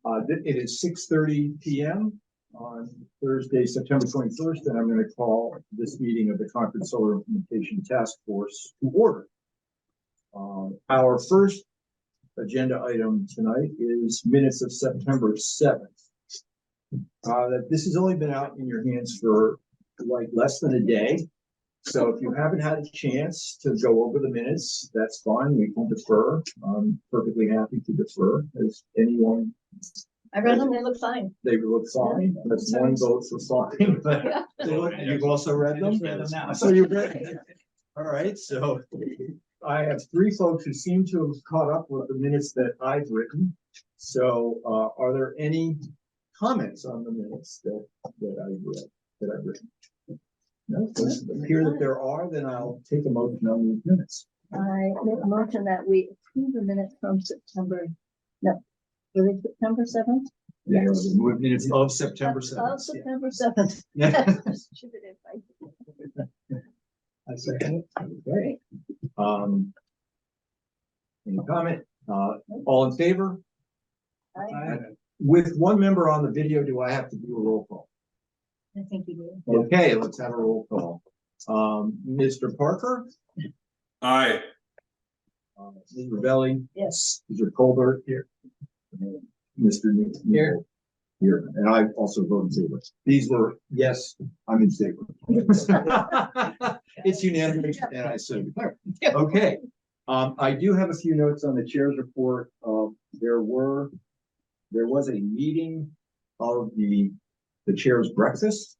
It is 6:30 p.m. on Thursday, September 21st, and I'm going to call this meeting of the Concord Solar Implementation Task Force to order. Our first agenda item tonight is minutes of September 7th. This has only been out in your hands for like less than a day. So if you haven't had a chance to go over the minutes, that's fine. We can defer. I'm perfectly happy to defer. As anyone, I read them. They look fine. they look fine. That's one vote for fine. But Yeah. you've also read them. Read them now. So you've read them. All right. So I have three folks who seem to have caught up with the minutes that I've written. So are there any comments on the minutes that I've read, that I've written? No, it doesn't appear that there are. Then I'll take a motion on these minutes. I make a motion that we approve the minutes from September. No, was it September 7th? Yeah, the minutes of September 7th. Of September 7th. Yeah. I second it. Okay. Any comment? All in favor? I With one member on the video, do I have to do a roll call? think you do. Okay, let's have a roll call. Mr. Parker? Aye. Ms. Ravelli? Yes. Mr. Colbert? Here. Mr. Newell? Here. And I also vote in favor. These were, yes, I'm in favor. It's unanimous, and I so declare. Okay. I do have a few notes on the chair's report. There was a meeting of the chair's breakfast.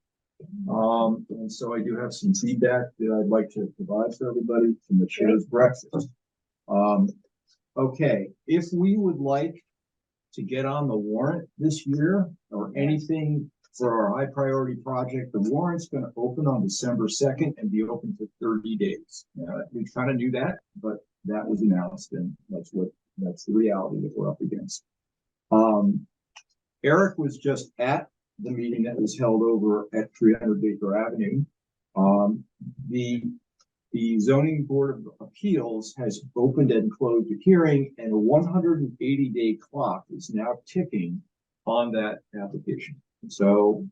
And so I do have some feedback that I'd like to provide for everybody from the chair's breakfast. Okay, if we would like to get on the warrant this year or anything for our high priority project, the warrant's going to open on December 2nd and be open for 30 days. We kind of knew that, but that was announced, and that's the reality that we're up against. Eric was just at the meeting that was held over at 300 Baker Avenue. The Zoning Board of Appeals has opened and closed a hearing, and a 180-day clock is now ticking on that application. So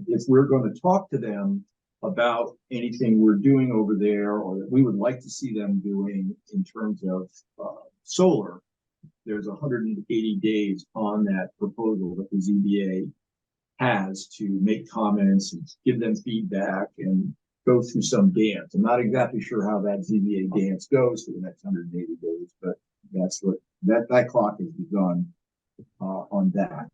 if we're going to talk to them about anything we're doing over there or that we would like to see them doing in terms of solar, there's 180 days on that proposal that the ZBA has to make comments and give them feedback and go through some dance. I'm not exactly sure how that ZBA dance goes for the next 180 days, but that's what that clock has begun on that.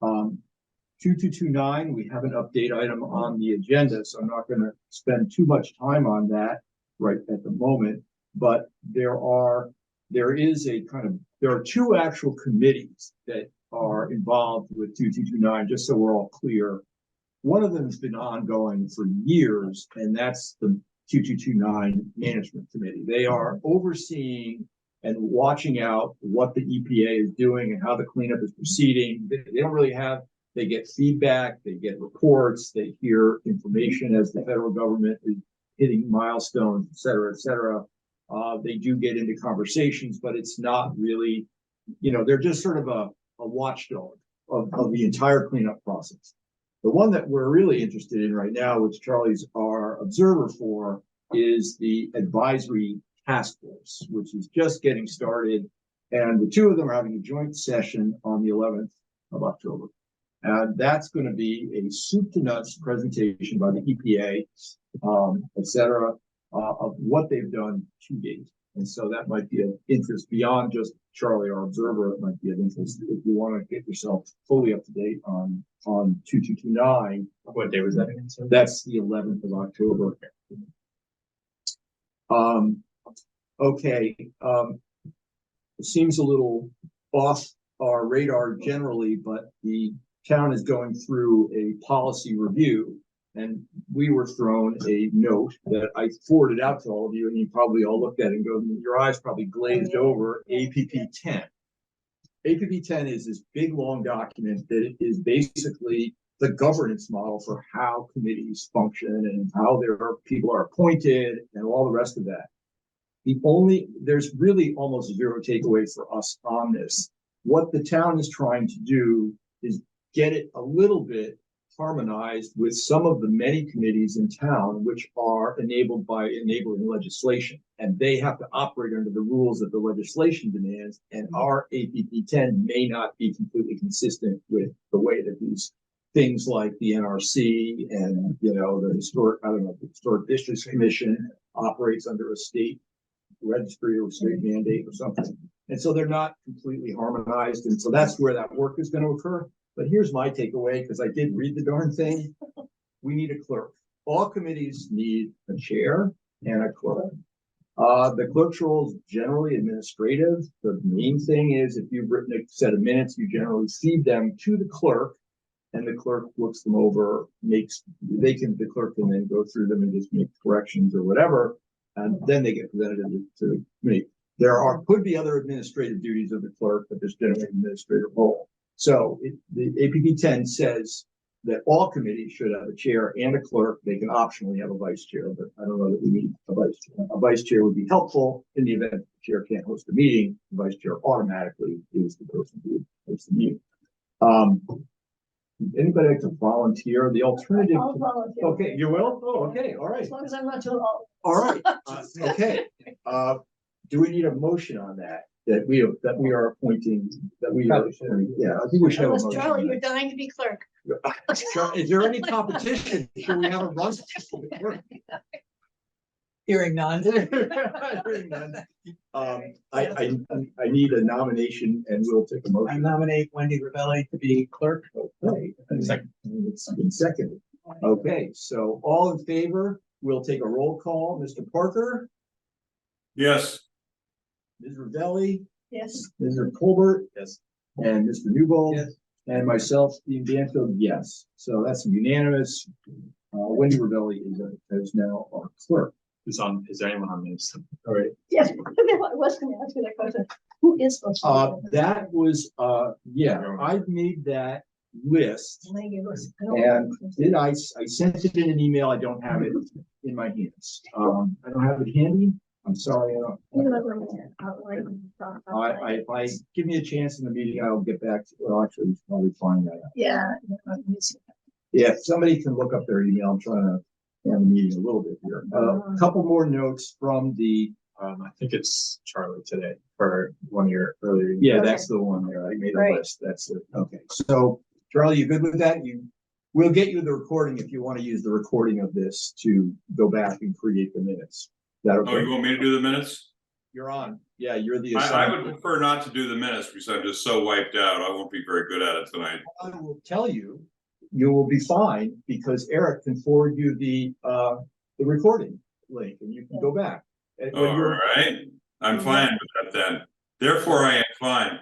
2229, we have an update item on the agenda, so I'm not going to spend too much time on that right at the moment, but there are two actual committees that are involved with 2229, just so we're all clear. One of them has been ongoing for years, and that's the 2229 Management Committee. They are overseeing and watching out what the EPA is doing and how the cleanup is proceeding. They don't really they get feedback, they get reports, they hear information as the federal government is hitting milestones, et cetera, et cetera. They do get into conversations, but it's not really, they're just sort of a watchdog of the entire cleanup process. The one that we're really interested in right now, which Charlie's our observer for, is the advisory task force, which is just getting started. And the two of them are having a joint session on the 11th of October. And that's going to be a soup to nuts presentation by the EPA, et cetera, of what they've done to date. And so that might be of interest beyond just Charlie, our observer. It might be of interest if you want to get yourself fully up to date on 2229. What day was that again? That's the 11th of October. Okay. It seems a little off our radar generally, but the town is going through a policy review, and we were thrown a note that I forwarded out to all of you, and you probably all looked at it and go, your eyes probably glazed over. APP 10. APP 10 is this big, long document that is basically the governance model for how committees function and how their people are appointed and all the rest of that. There's really almost zero takeaway for us on this. what the town is trying to do is get it a little bit harmonized with some of the many committees in town which are enabled by enabling legislation. And they have to operate under the rules that the legislation demands. And our APP 10 may not be completely consistent with the way that these things like the NRC and, the Historic Districts Commission operates under a state registry or state mandate or something. And so they're not completely harmonized. And so that's where that work is going to occur. But here's my takeaway, because I did read the darn thing. We need a clerk. All committees need a chair and a clerk. The clerk's role is generally administrative. The main thing is if you've written a set of minutes, you generally feed them to the clerk, and the clerk looks them over, the clerk can then go through them and just make corrections or whatever, and then they get presented to me. Could be other administrative duties of the clerk, but there's generally an administrative role. So the APP 10 says that all committees should have a chair and a clerk. They can optionally have a vice chair, but I don't know that we need a vice chair. A vice chair would be helpful in the event the chair can't host a meeting. The vice chair automatically is the person who hosts the meeting. Anybody like to volunteer? The alternative. I'll volunteer. Okay, you will? Oh, okay, all right. As long as I'm not too old. All right, okay. Do we need a motion on that? That we are appointing, yeah, I think we should have a Unless motion. Charlie, you're dying to be clerk. Is there any competition? Should we have a run? Hearing none. Hearing none. I need a nomination and we'll take a I motion. nominate Wendy Ravelli to be clerk. Okay, it's been seconded. Okay, so all in favor, we'll take a roll call. Mr. Parker, Yes. Ms. Ravelli, Yes. Mr. Colbert, Yes. and Mr. Newbold. Yes. And myself, Steve Danfield, yes. So that's unanimous. Wendy Ravelli is now our clerk. Is there anyone on this? All right. Yes, I was going to ask you that question. Who is supposed to? be there? That was, I've made that list. And I sent it in an email. I don't have it in my hands. I don't have it handy. I'm sorry. If I give me a chance in the meeting, I'll get back to, well, actually, probably find that out. Yeah. Yeah, if somebody can look up their email. I'm trying to end the meeting a little bit here. A couple more notes from the, I think it's Charlie today for one year earlier. yeah, that's the one there. I made a Right. list. That's it. Okay. So Charlie, you good with that? We'll get you the recording if you want to use the recording of this to go back and create the minutes. Is that Oh, okay? you want me to do the minutes? You're on. Yeah, you're the I assigned. would prefer not to do the minutes because I'm just so wiped out. I won't be very good at it tonight. I will tell you, you will be fine because Eric can forward you the recording link and you can go back. And when All you're- right. I'm fine with that then. Therefore, I am fine.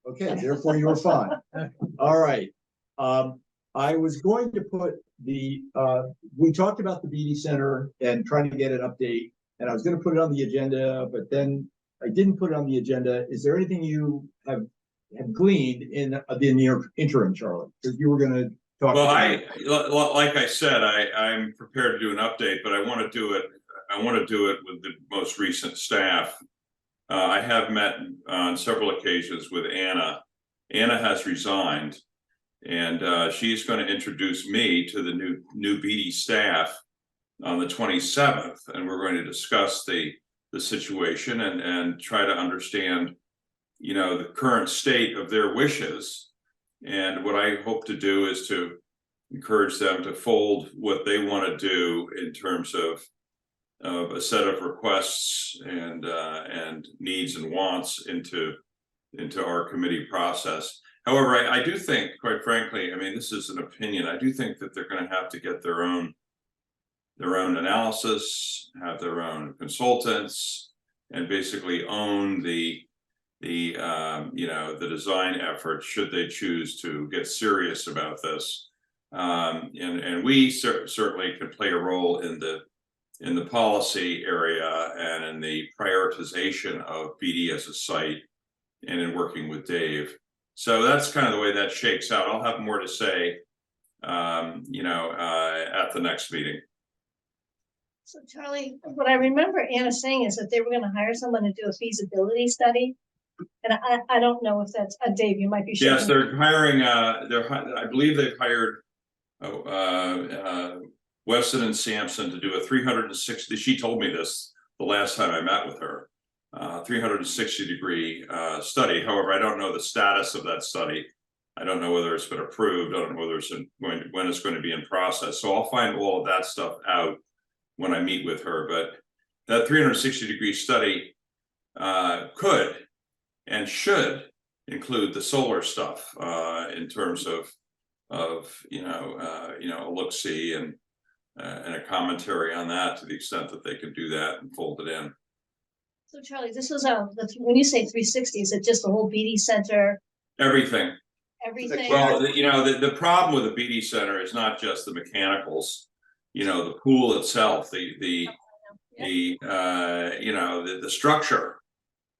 Okay, therefore you're fine. All right. I was going to put we talked about the BD Center and trying to get an update, and I was going to put it on the agenda, but then I didn't put it on the agenda. Is there anything you have gleaned in the interim, Charlie? Because you were going to talk. Well, like I said, I'm prepared to do an update, but I want to do it with the most recent staff. I have met on several occasions with Anna. Anna has resigned, and she's going to introduce me to the new BD staff on the 27th, and we're going to discuss the situation and try to understand, the current state of their wishes. And what I hope to do is to encourage them to fold what they want to do in terms of a set of requests and needs and wants into our committee process. However, I do think, quite frankly, I mean, this is an opinion. I do think that they're going to have to get their own analysis, have their own consultants, and basically own the design effort should they choose to get serious about this. And we certainly can play a role in the policy area and in the prioritization of BD as a site and in working with Dave. So that's kind of the way that shakes out. I'll have more to say, at the next meeting. So Charlie, what I remember Anna saying is that they were going to hire someone to do a feasibility study. And I don't know if that's, Dave, you might be shaking. Yes, they're hiring, I believe they've hired Weston and Sampson to do a 360, she told me this the last time I met with her, 360-degree study. However, I don't know the status of that study. I don't know whether it's been approved. I don't know whether it's when it's going to be in process. So I'll find all of that stuff out when I meet with her. But that 360-degree study could and should include the solar stuff in terms of a look-see and a commentary on that to the extent that they can do that and fold it in. So Charlie, this was when you say 360, is it just the whole BD Center? Everything. Everything? Well, the problem with the BD Center is not just the mechanicals, the pool itself, the structure,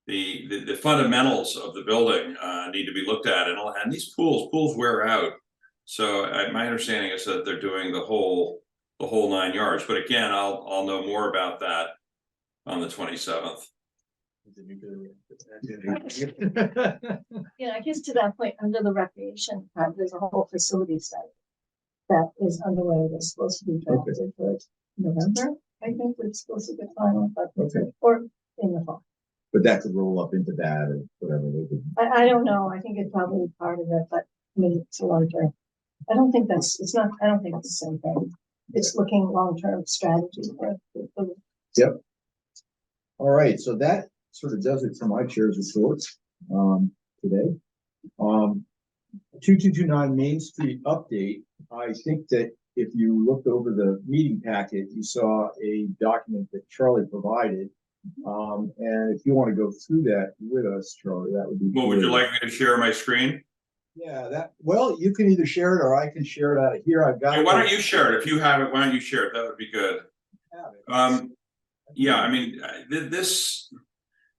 the fundamentals of the building need to be looked at, and these pools wear out. So my understanding is that they're doing the whole 9 yards. But again, I'll know more about that on the 27th. Yeah, I guess to that point, under the recreation, there's a whole facility study that is underway that's supposed to be drafted for November. I think it's supposed to get final, but or in the fall. But that could roll up into that or whatever they could. I don't know. I think it's probably part of it, but I mean, it's a long term. I don't think it's the same thing. It's looking long-term strategy for. Yep. All right, so that sort of does it for my chair's reports today. 2229 Main Street update. I think that if you looked over the meeting packet, you saw a document that Charlie provided. And if you want to go through that with us, Charlie, that would be Well, would you like me to share my screen? Yeah, well, you can either share it or I can share it out of here. I've got. Hey, why don't you share it? If you have it, why don't you share it? That would be good. Yeah, I mean, this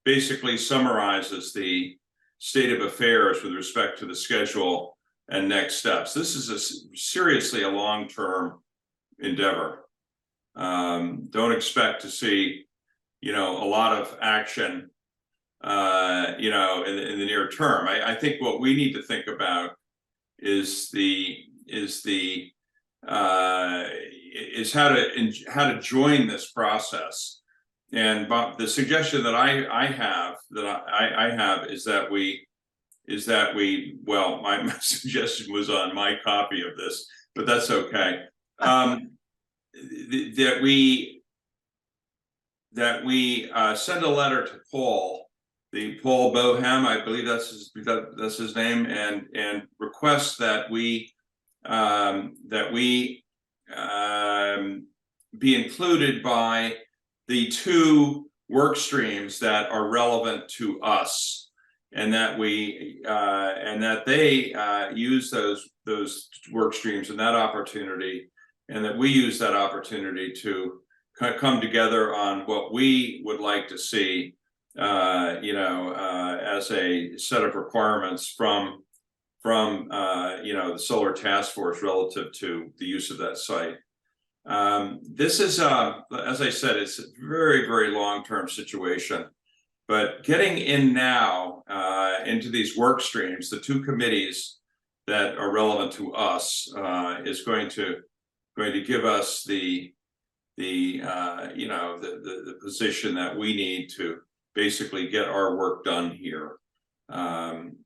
basically summarizes the state of affairs with respect to the schedule and next steps. This is seriously a long-term endeavor. Don't expect to see, a lot of action in the near term. I think what we need to think about is how to join this process. And the suggestion that I have is that we well, my suggestion was on my copy of this, but that's okay. That we send a letter to Paul Bohem, I believe that's his name, and request that we be included by the 2 work streams that are relevant to us, and that they use those work streams and that opportunity, and that we use that opportunity to come together on what we would like to see, as a set of requirements from the solar task force relative to the use of that site. This is, as I said, it's a very, very long-term situation, but getting in now into these work streams, the 2 committees that are relevant to us is going to give us the position that we need to basically get our work done here. And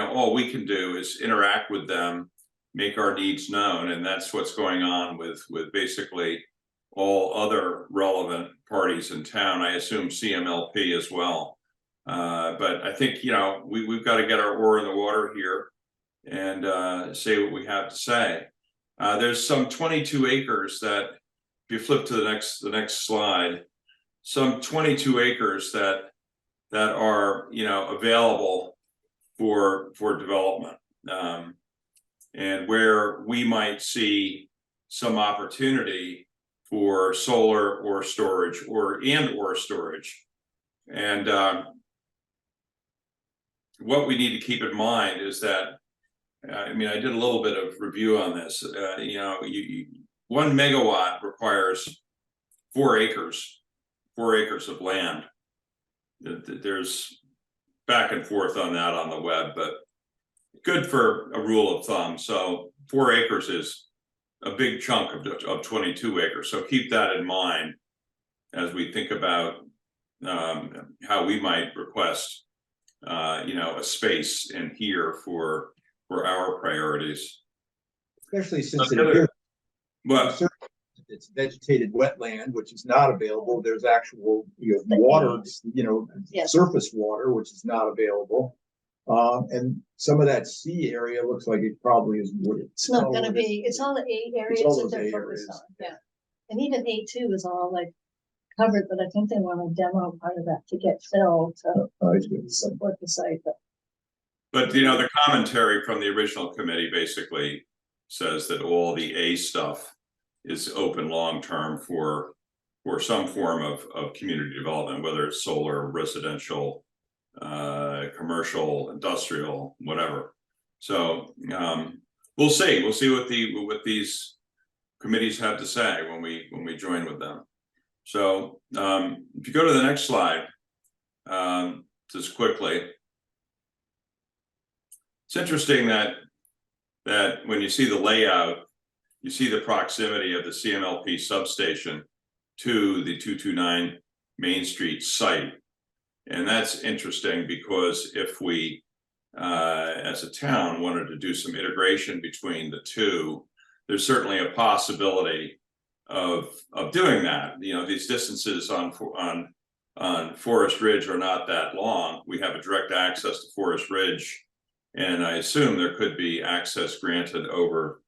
all we can do is interact with them, make our needs known, and that's what's going on with basically all other relevant parties in town. I assume CMLP as well. But I think we've got to get our oar in the water here and say what we have to say. There's some 22 acres that, if you flip to the next slide, some 22 acres that are available for development, and where we might see some opportunity for solar or storage or storage. And what we need to keep in mind is that, I did a little bit of review on this. 1 megawatt requires 4 acres of land. There's back and forth on that on the web, but good for a rule of thumb. So 4 acres is a big chunk of 22 acres. So keep that in mind as we think about how we might request, a space in here for our priorities. Especially since But it's vegetated wetland, which is not available. There's actual, water, Yes. surface water, which is not available. And some of that C area looks like it probably is wooded. It's not gonna be, it's all the A areas all that those they're A focused areas. on, yeah. And even A2 is all like covered, but I think they want to demo part of that to get filled to support the site, But the commentary from the original committee basically says that all the A stuff is open long-term for some form of community development, whether it's solar, residential, commercial, industrial, whatever. So we'll see what these committees have to say when we join with them. So if you go to the next slide, just quickly. It's interesting that when you see the layout, you see the proximity of the CMLP substation to the 229 Main Street site. And that's interesting because if we, as a town, wanted to do some integration between the two, there's certainly a possibility of doing that. These distances on Forest Ridge are not that long. We have a direct access to Forest Ridge, and I assume there could be access granted over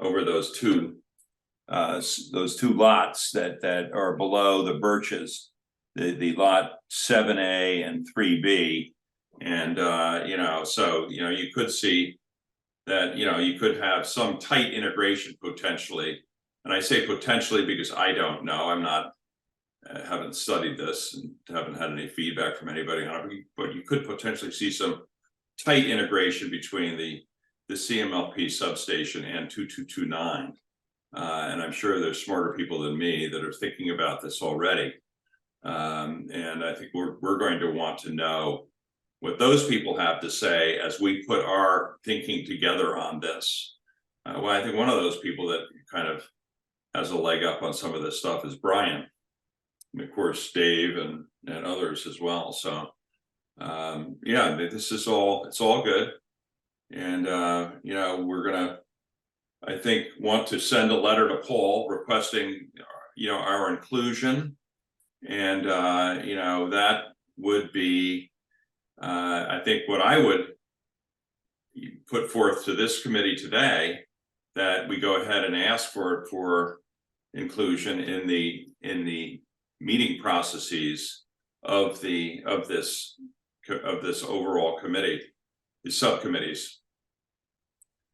those two lots that are below the birches, the lot 7A and 3B, and so you could see that you could have some tight integration potentially, and I say potentially because I don't know. Haven't studied this and haven't had any feedback from anybody on it, but you could potentially see some tight integration between the CMLP substation and 2229. And I'm sure there's smarter people than me that are thinking about this already. And I think we're going to want to know what those people have to say as we put our thinking together on this. Well, I think one of those people that kind of has a leg up on some of this stuff is Brian. And of course, Dave and others as well. So yeah, this is it's all good. And we're gonna, I think, want to send a letter to Paul requesting our inclusion. And that would be I think what I would put forth to this committee today, that we go ahead and ask for inclusion in the meeting processes of this overall committee, the subcommittees.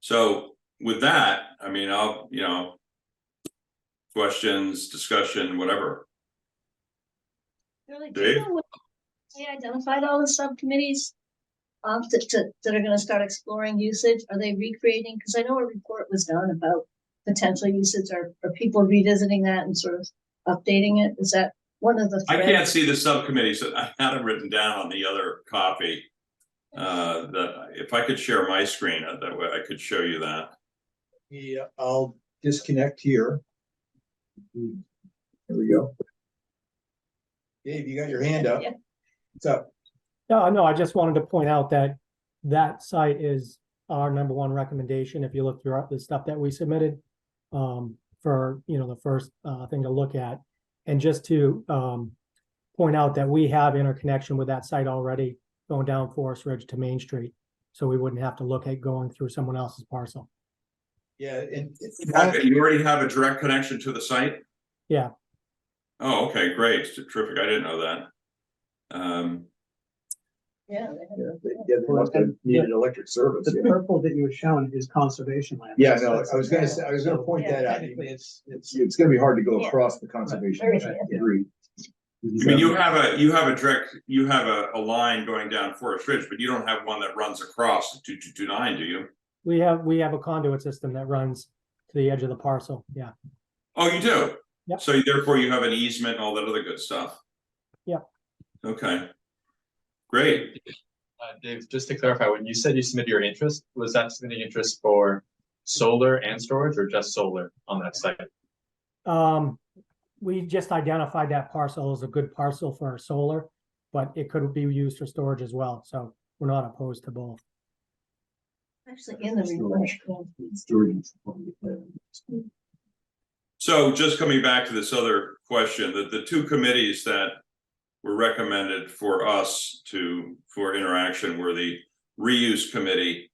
So with that, I mean, I'll questions, discussion, whatever. really. Do you know what they identified all the subcommittees that are going to start exploring usage? Are they recreating? Because I know a report was done about potential usage. Are people revisiting that and sort of updating it? Is that one of the I threads? can't see the subcommittees. I had them written down on the other copy. That if I could share my screen, that way I could show you that. Yeah, I'll disconnect here. There we go. Dave, you got your hand up. Yeah. What's up? No, I just wanted to point out that site is our #1 recommendation. If you look throughout the stuff that we submitted, for the first thing to look at, and just to point out that we have interconnection with that site already, going down Forest Ridge to Main Street, so we wouldn't have to look at going through someone else's parcel. Yeah, and You already have a direct connection to the site? Yeah. Oh, okay, great, terrific. I didn't know that. Yeah. they must have needed electric service. The Yeah. purple that you were showing is conservation land. Yeah, no, I was gonna point that out. Technically, It's gonna be hard to go Yeah. across the conservation. Very area. true. Agreed. I mean, you have a line going down Forest Ridge, but you don't have one that runs across the 2229, do you? We have a conduit system that runs to the edge of the parcel. Yeah. Oh, you do? Yep. So therefore you have an easement and all that other good stuff? Yep. Okay. Great. Dave, just to clarify, when you said you submitted your interest, was that submitting interest for solar and storage or just solar on that site? We just identified that parcel as a good parcel for solar, but it could be used for storage as well, so we're not opposed to both. Actually, in the report. So just coming back to this other question, that the two committees that were recommended for us for interaction were the reuse committee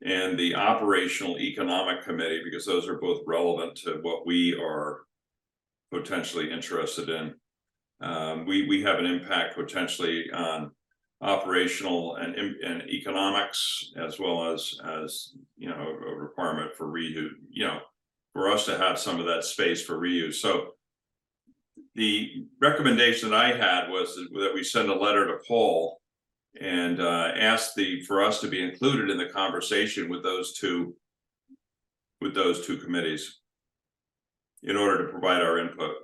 and the operational economic committee, because those are both relevant to what we are potentially interested in. We have an impact potentially on operational and economics, as well as you know, a requirement for reuse, you know, for us to have some of that space for reuse. So the recommendation that I had was that we send a letter to Paul and ask for us to be included in the conversation with those two committees in order to provide our input.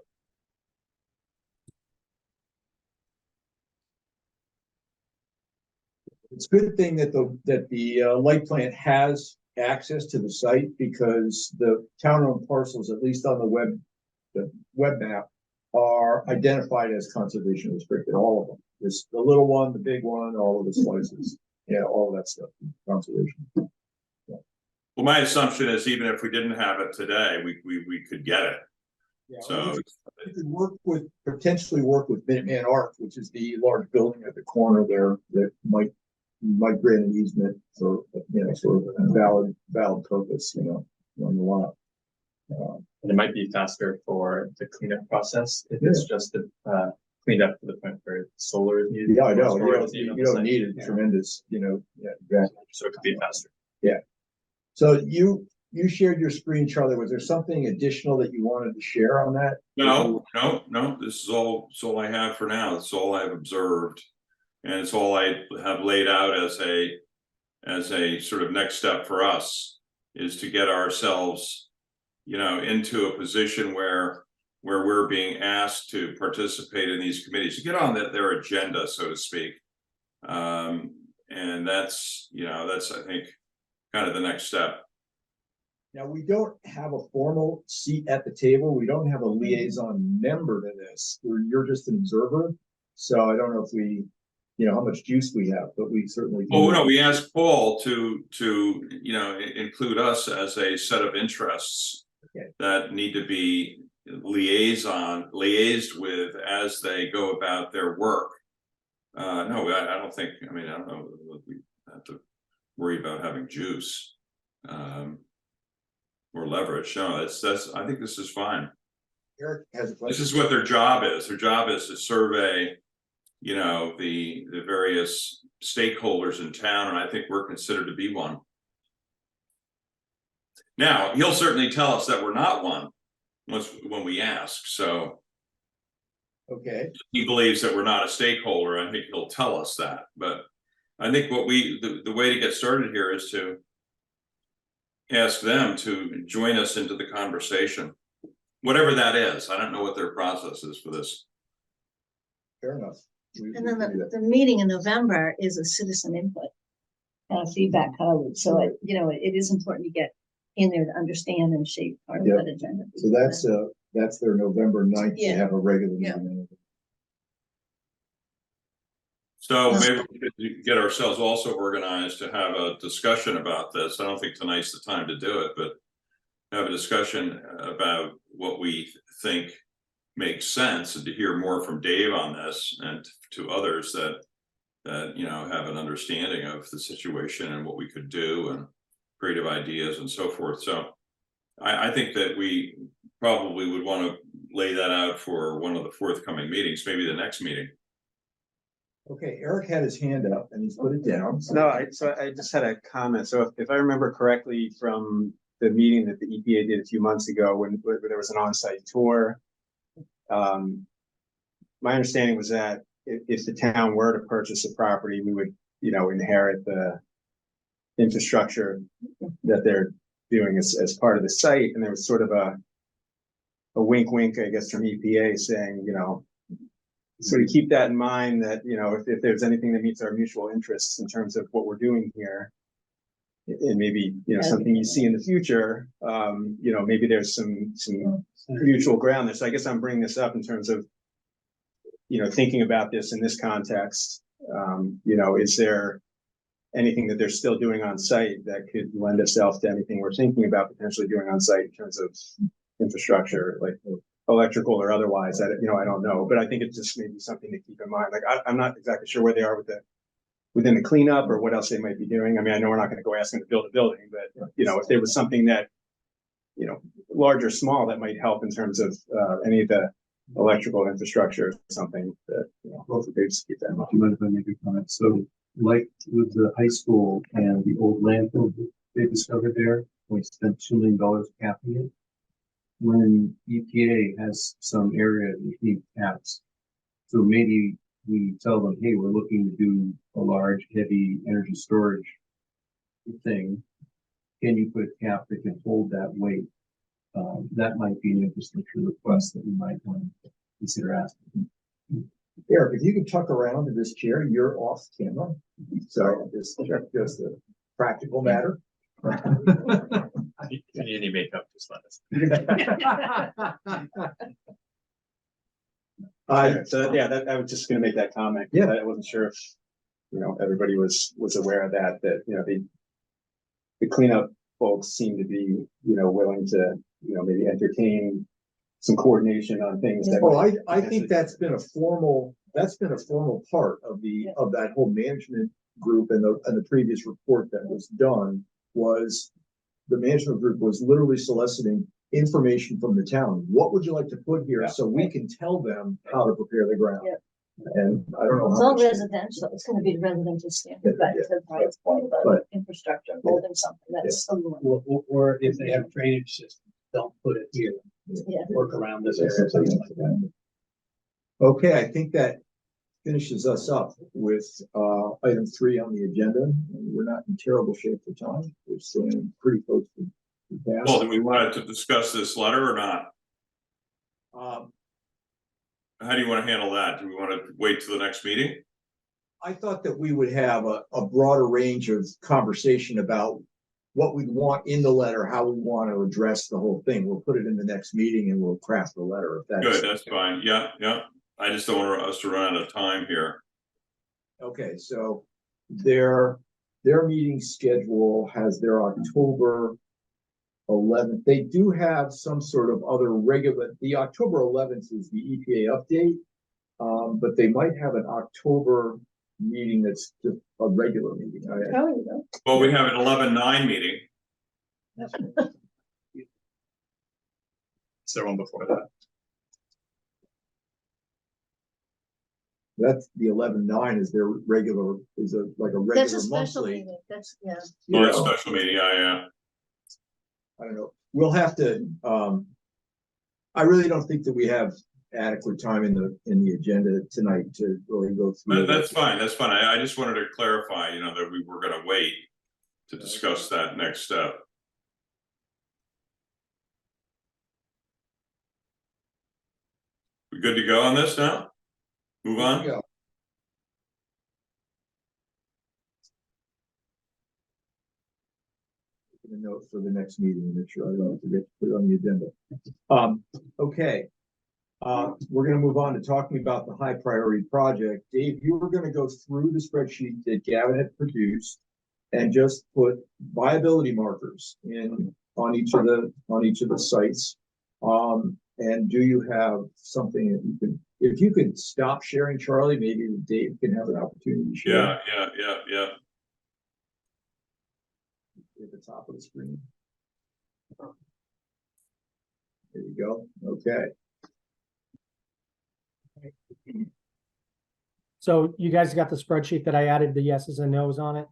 It's a good thing that the light plant has access to the site, because the town-owned parcels, at least on the web map, are identified as conservation restricted, all of them. There's the little one, the big one, all of the slices, yeah, all of that stuff, conservation. Well, my assumption is even if we didn't have it today, we could get it. Yeah, So we could potentially work with Minuteman Art, which is the large building at the corner there that might grant an easement for, you know, sort of a valid purpose, you know, on the lot. And it might be faster for the cleanup process if it's just cleaned up to the point where solar is needed. Yeah, I know. Storage You on the don't site. need a tremendous, you know, yeah, exactly. So it could be faster. So you shared your screen, Charlie. Was there something additional that you wanted to share on that? no, this is all I have for now. It's all I've observed, and it's all I have laid out as a sort of next step for us, is to get ourselves, you know, into a position where we're being asked to participate in these committees, to get on their agenda, so to speak. And that's, you know, that's, I think, kind of the next step. Now, we don't have a formal seat at the table. We don't have a liaison member to this. You're just an observer. So I don't know if we, you know, how much juice we have, but we certainly. Oh, no, we asked Paul to, you know, include us as a set of interests that need to be liaised with as they go about their work. No, I don't think, I mean, I don't know if we have to worry about having juice or leverage. No, that's I think this is fine. Eric has a question. This is what their job is. Their job is to survey, you know, the various stakeholders in town, and I think we're considered to be one. Now, he'll certainly tell us that we're not one when we ask. So Okay. he believes that we're not a stakeholder. I think he'll tell us that. But I think what the way to get started here is to ask them to join us into the conversation, whatever that is. I don't know what their process is for this. Fair enough. And then the meeting in November is a citizen input feedback code. So it is important to get in there to understand and shape part of that agenda. So that's their November 9th to have a regular meeting. So maybe we could get ourselves also organized to have a discussion about this. I don't think tonight's the time to do it, but have a discussion about what we think makes sense, and to hear more from Dave on this, and to others that you know, have an understanding of the situation and what we could do, and creative ideas and so forth. So I think that we probably would want to lay that out for one of the forthcoming meetings, maybe the next meeting. Okay, Eric had his hand up and he's put it down. No, so I just had a comment. So if I remember correctly from the meeting that the EPA did a few months ago, when there was an on-site tour, my understanding was that if the town were to purchase a property, we would, you know, inherit the infrastructure that they're doing as part of the site. And there was sort of a wink, I guess, from EPA saying, you know, So to keep that in mind, that, you know, if there's anything that meets our mutual interests in terms of what we're doing here, and maybe, you know, something you see in the future, you know, maybe there's some mutual ground there. So I guess I'm bringing this up in terms of, you know, thinking about this in this context. You know, is there anything that they're still doing on site that could lend itself to anything we're thinking about potentially doing on site in terms of infrastructure, like electrical or otherwise? You know, I don't know, but I think it's just maybe something to keep in mind. Like, I'm not exactly sure where they are within the cleanup or what else they might be doing. I mean, I know we're not going to go ask them to build a building, but, you know, if there was something that, you know, large or small, that might help in terms of any of the electrical infrastructure or something that, you know, hopefully they just keep that in mind. Do you mind if I make a comment? So, like with the high school and the old landfill they discovered there, we spent $2 million capping it. When EPA has some area that need caps, so maybe we tell them, hey, we're looking to do a large, heavy energy storage thing. Can you put a cap that can hold that weight? That might be an infrastructure request that we might want to consider asking. Eric, if you can tuck around to this chair, you're off camera. So just a practical matter. If you need any makeup, just let us. So yeah, I was just going to make that comment. Yeah. I wasn't sure if, you know, everybody was aware of that, you know, the cleanup folks seem to be, you know, willing to, you know, maybe entertain some coordination on things that. Well, I think that's been a formal part of that whole management group, and the previous report that was done was the management group was literally soliciting information from the town. What would you like to put here so we can tell them how to prepare the ground? Yeah. And I don't know. It's all residential, it's gonna be residential standard, right, to Brian's point about infrastructure, holding something that's similar. Or if they have drainage systems, don't put it here. Yeah. Work around this area, something like that. Okay, I think that finishes us up with item 3 on the agenda. And we're not in terrible shape for time. We're staying pretty close to the Well, task. do we want to discuss this letter or not? How do you want to handle that? Do we want to wait till the next meeting? I thought that we would have a broader range of conversation about what we want in the letter, how we want to address the whole thing. We'll put it in the next meeting and we'll craft the letter if that's Good, that's fine. Yeah. I just don't want us to run out of time here. okay. So their meeting schedule has their October 11th. They do have some sort of other regular. The October 11th is the EPA update, but they might have an October meeting that's just a regular meeting. Oh, you know. Well, we have an 11/9 meeting. Is there one before that? That's the 11/9 is their regular, like a regular That's a special monthly. meeting, that's, yeah. you Well, that's know. special meeting, yeah. I don't know. We'll have to, I really don't think that we have adequate time in the agenda tonight to really go through. That's fine, that's fine. I just wanted to clarify, you know, that we were gonna wait to discuss that next step. We good to go on this now? Move on? Yeah. A note for the next meeting, make sure I don't forget to put it on the agenda. Okay. We're gonna move on to talking about the high priority project. Dave, you were gonna go through the spreadsheet that Gavin had produced and just put viability markers on each of the sites. And do you have something that you can, if you could stop sharing, Charlie, maybe Dave can have an opportunity to share. Yeah. At the top of the screen. There you go. Okay. So you guys got the spreadsheet that I added the yeses and nos on it,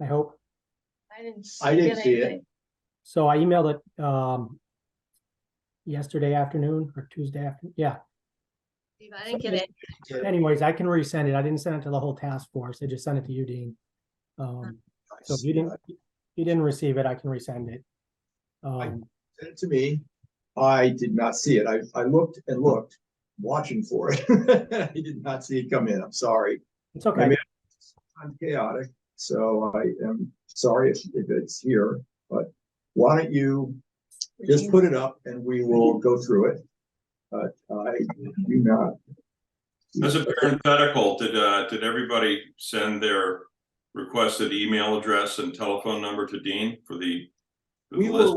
I hope. I didn't didn't see it. anything. So I emailed it yesterday afternoon or Tuesday afternoon. Yeah. Steve, I didn't get it. Anyways, I can resend it. I didn't send it to the whole task force. I just sent it to you, Dean. So if you didn't receive it, I can resend it. Send it to me. I did not see it. I looked and looked, watching for it. I did not see it come in. I'm sorry. It's I okay. mean, I'm chaotic, so I am sorry if it's here, but why don't you just put it up and we will go through it. But I do not. As a parenthetical, did everybody send their requested email address and telephone number to Dean for the list?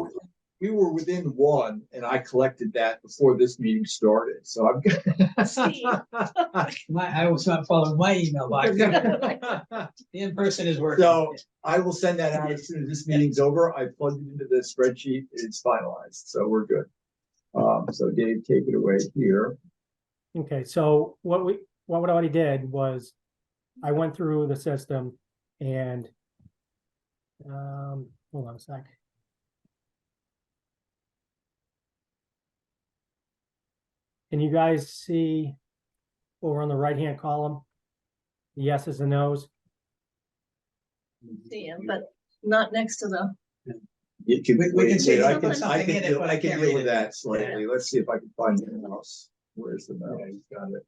We were within one, and I collected that before this meeting started, so I'm Steve. I was not following my email box. The in-person is working. So I will send that out as soon as this meeting's over. I plugged it into the spreadsheet. It's finalized, so we're good. So Dave, take it away here. Okay, so what we already did was I went through the system and hold on a sec. Can you guys see over on the right-hand column, the yeses and nos? See him, but not next to the, You can, We can see I something can in it, deal, but I I can can't deal read with it. that slightly. Let's see if I can find the mouse. Where's the mouse? Yeah, you got it.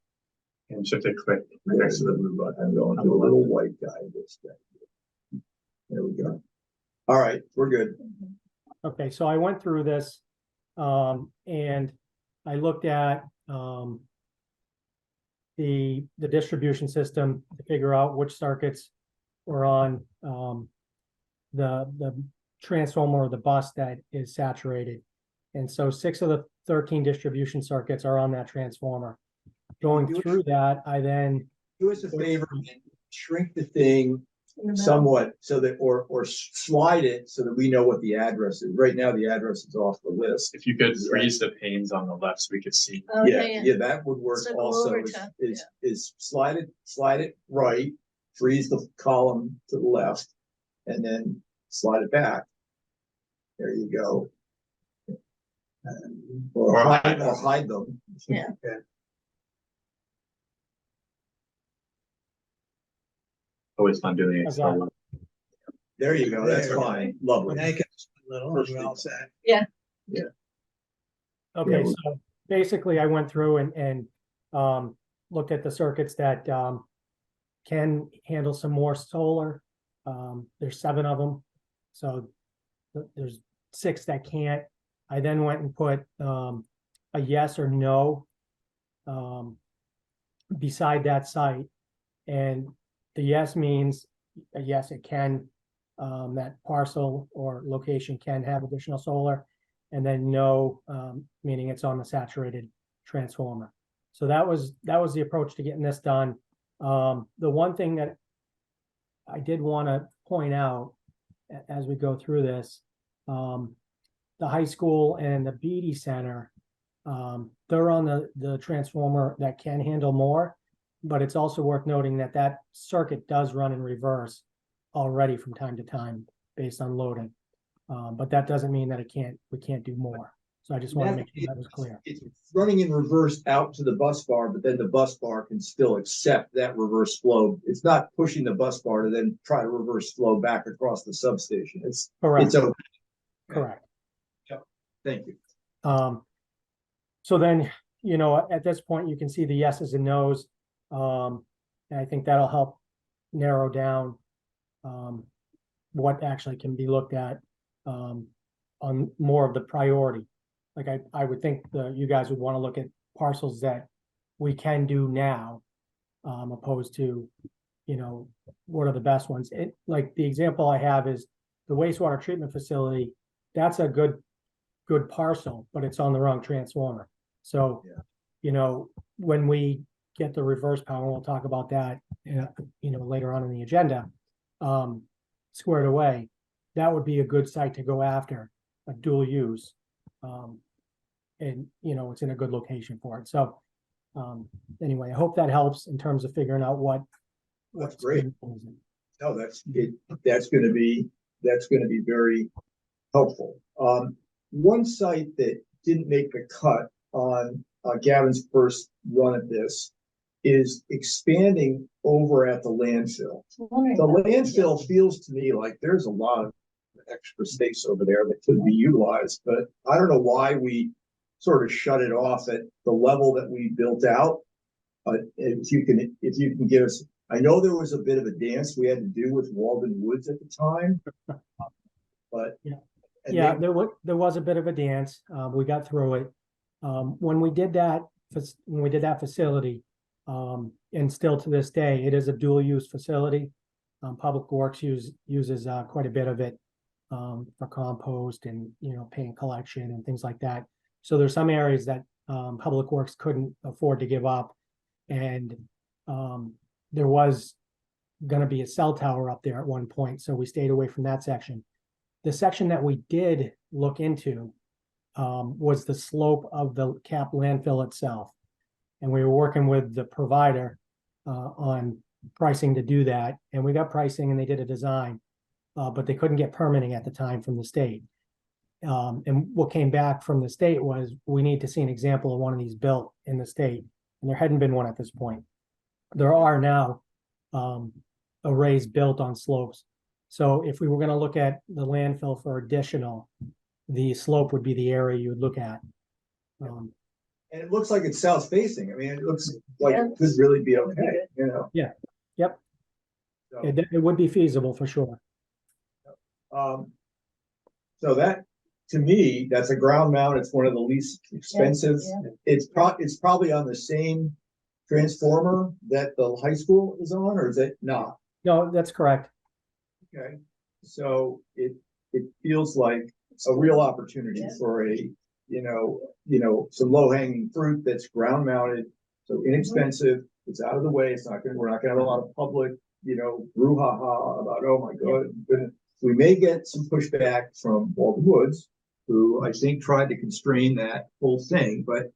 And just a click Next to the blue button. I'm going to a little white guy this guy. There we go. All right, we're good. Okay, so I went through this and I looked at the distribution system to figure out which circuits were on the transformer or the bus that is saturated. And so 6 of the 13 distribution circuits are on that transformer. Going through that, I then Do us a favor and shrink the thing in the middle. somewhat so that, or slide it so that we know what the address is. Right now, the address is off the list. If you could freeze the panes on the left so we could see. Okay, Yeah, that would work So go also, over is, to- is slide it right, freeze the column to the left, and then slide it back. There you go. Or hide them. Yeah. Always fun doing it. How's that? There you go, that's There. fine, lovely. Now you can a little, and we're all set. Okay, Yeah, so basically I went through and looked at the circuits that can handle some more solar. There's 7 of them, so there's 6 that can't. I then went and put a yes or no beside that site, and the yes means yes, it can, that parcel or location can have additional solar. And then no, meaning it's on the saturated transformer. So that was the approach to getting this done. The one thing that I did want to point out as we go through this, the high school and the Beatty Center, they're on the transformer that can handle more, but it's also worth noting that that circuit does run in reverse already from time to time based on loading. But that doesn't mean that we can't do more. So I just want to make sure that was clear. It's running in reverse out to the bus bar, but then the bus bar can still accept that reverse flow. It's not pushing the bus bar to then try to reverse flow back across the substation. It's Correct. okay. Correct. Thank you. So then, at this point, you can see the yeses and nos. And I think that'll help narrow down what actually can be looked at on more of the priority. Like I would think you guys would want to look at parcels that we can do now, opposed to, what are the best ones. Like the example I have is the wastewater treatment facility. That's a good parcel, but it's on the wrong transformer. So, when we get the reverse power, we'll talk about that, later on in the agenda, squared away, that would be a good site to go after, a dual use. And, it's in a good location for it. So, anyway, I hope that helps in terms of figuring out That's great. No, that's it. That's going to be very helpful. One site that didn't make the cut on Gavin's first run at this is expanding over at the landfill. The landfill feels to me like there's a lot of extra space over there that could be utilized, but I don't know why we sort of shut it off at the level that we built out. If you can give us, I know there was a bit of a dance we had to do with Walden Woods at the time. But Yeah. and Yeah, they- there was a bit of a dance. We got through it. When we did that, facility, and still to this day, it is a dual use facility. Public Works uses quite a bit of it for compost and, paint collection and things like that. So there's some areas that Public Works couldn't afford to give up. And there was gonna be a cell tower up there at one point, so we stayed away from that section. The section that we did look into was the slope of the cap landfill itself. And we were working with the provider on pricing to do that. And we got pricing and they did a design, but they couldn't get permitting at the time from the state. And what came back from the state was, we need to see an example of one of these built in the state. And there hadn't been one at this point. There are now arrays built on slopes. So if we were gonna look at the landfill for additional, the slope would be the area you would look at. and it looks like it's south facing. I mean, it looks like it could really be okay, Yep, So, it would be feasible for sure. so that, to me, that's a ground mount. It's one of the least expensive. Yeah. It's probably on the same transformer that the high school is on, or is it not? No, that's correct. Okay, so it feels like a real opportunity Yeah. for some low hanging fruit that's ground mounted, so inexpensive. It's out of the way. We're not gonna have a lot of public, brouhaha about, oh my God. We may get some pushback from Walden Woods, who I think tried to constrain that whole thing, but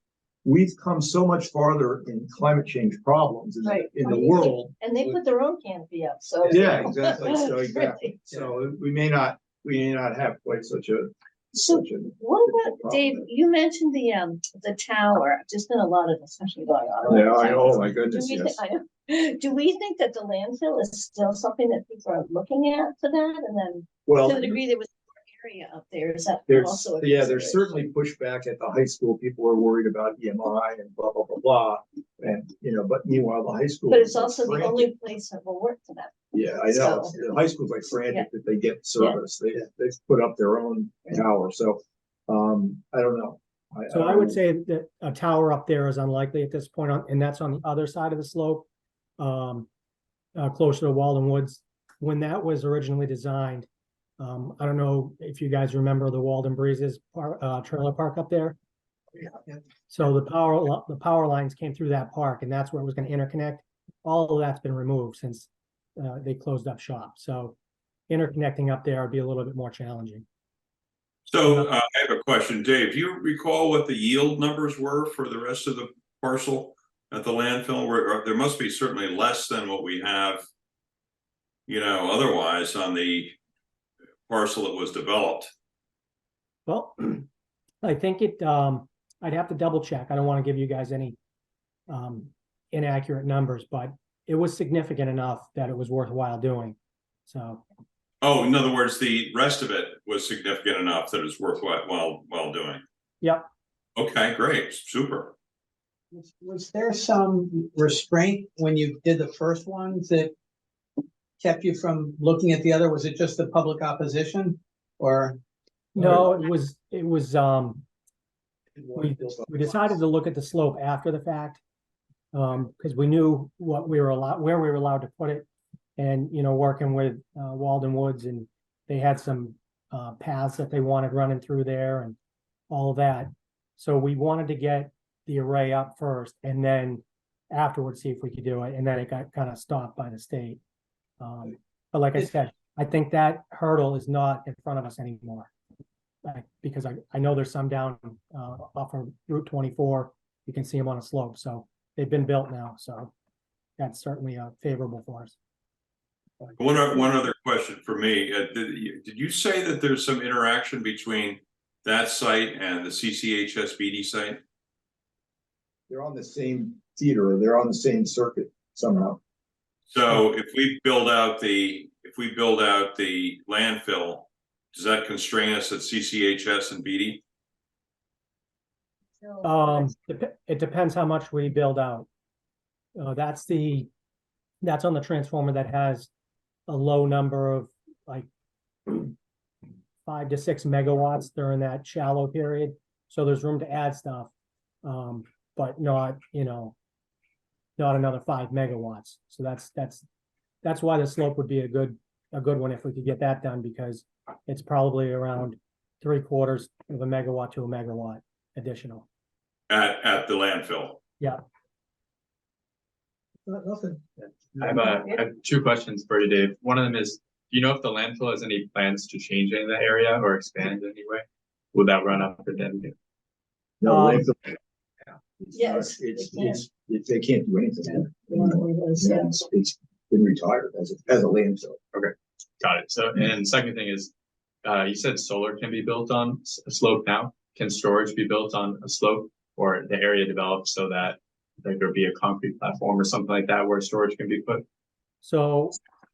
we've come so much farther in climate change problems Right. in the world. And they put their own canopy up, so. Yeah, exactly. So exactly. Really. So we may not have quite such a. So such a what about, Dave, you mentioned the tower, there's been a lot of discussion going on. Yeah, I know. Oh my Do goodness, we, yes. I know. Do we think that the landfill is still something that people are looking at for that? And then Well, to the degree there was more area up there, is that there's also? a there's consideration? certainly pushback at the high school. People are worried about EMI and blah, blah, blah, blah. And, but meanwhile, the high school. But it's is like also the frantic. only place that will work for that. Yeah, I know. So- The high school's like frantic Yeah. that they get service. They've put up their own tower. So, I don't know. So I would say that a tower up there is unlikely at this point, and that's on the other side of the slope, closer to Walden Woods. When that was originally designed, I don't know if you guys remember the Walden Breezes trailer park up there. Yeah. So the power lines came through that park, and that's where it was going to interconnect. All of that's been removed since they closed up shop. So interconnecting up there would be a little bit more challenging. So I have a question, Dave. Do you recall what the yield numbers were for the rest of the parcel at the landfill? Where there must be certainly less than what we have, otherwise on the parcel that was developed. Well, I think I'd have to double check. I don't want to give you guys any inaccurate numbers, but it was significant enough that it was worthwhile doing. So. Oh, in other words, the rest of it was significant enough that it's worthwhile doing. Yep. Okay, great, super. Was there some restraint when you did the first ones that kept you from looking at the other? Was it just the public opposition or? No, it was we decided to look at the slope after the fact. Because we knew where we were allowed to put it. And, working with Walden Woods, and they had some paths that they wanted running through there and all of that. So we wanted to get the array up first and then afterwards see if we could do it. And then it got kind of stopped by the state. But like I said, I think that hurdle is not in front of us anymore. Because I know there's some down off of Route 24. You can see them on a slope. So they've been built now. So that's certainly favorable for us. One other question for me. Did you say that there's some interaction between that site and the CCHS BD site? They're on the same theater. They're on the same circuit somehow. So if we build out the landfill, does that constrain us at CCHS and BD? It depends how much we build out. That's on the transformer that has a low number of like 5 to 6 megawatts during that shallow period. So there's room to add stuff, but not, not another 5 megawatts. So that's why the slope would be a good one if we could get that done, because it's probably around 3/4 of a megawatt to a megawatt additional. At the landfill. Yeah. I have 2 questions for you, Dave. One of them is, do you know if the landfill has any plans to change any of the area or expand in any way? Would that run up or down? No, landfill, Yes. they can't do anything. Yeah. It's been retired as a landfill. Got it. So, and second thing is, you said solar can be built on a slope now. Can storage be built on a slope, or the area developed so that there could be a concrete platform or something like that where storage can be put? So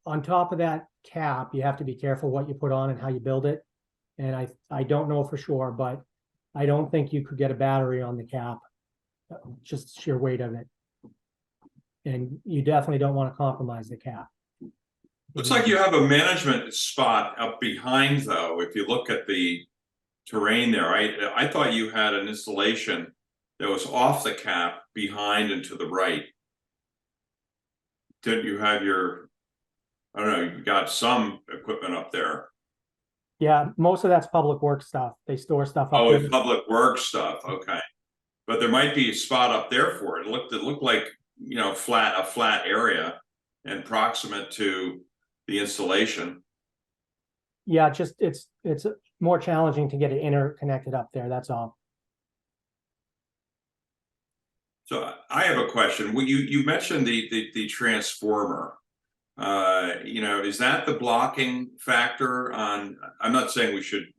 on top of that cap, you have to be careful what you put on and how you build it. And I don't know for sure, but I don't think you could get a battery on the cap, just sheer weight of it. And you definitely don't want to compromise the cap. Looks like you have a management spot up behind, though, if you look at the terrain there. I thought you had an installation that was off the cap behind and to the right. Didn't you have I don't know, you got some equipment up there. Yeah, most of that's public works stuff. They store stuff up Oh, there. it's public works stuff, okay. But there might be a spot up there for it. It looked like, a flat area and proximate to the installation. Yeah, just it's more challenging to get it interconnected up there, that's all. So I have a question. Well, you mentioned the transformer. Is that the blocking factor on? I'm not saying we should,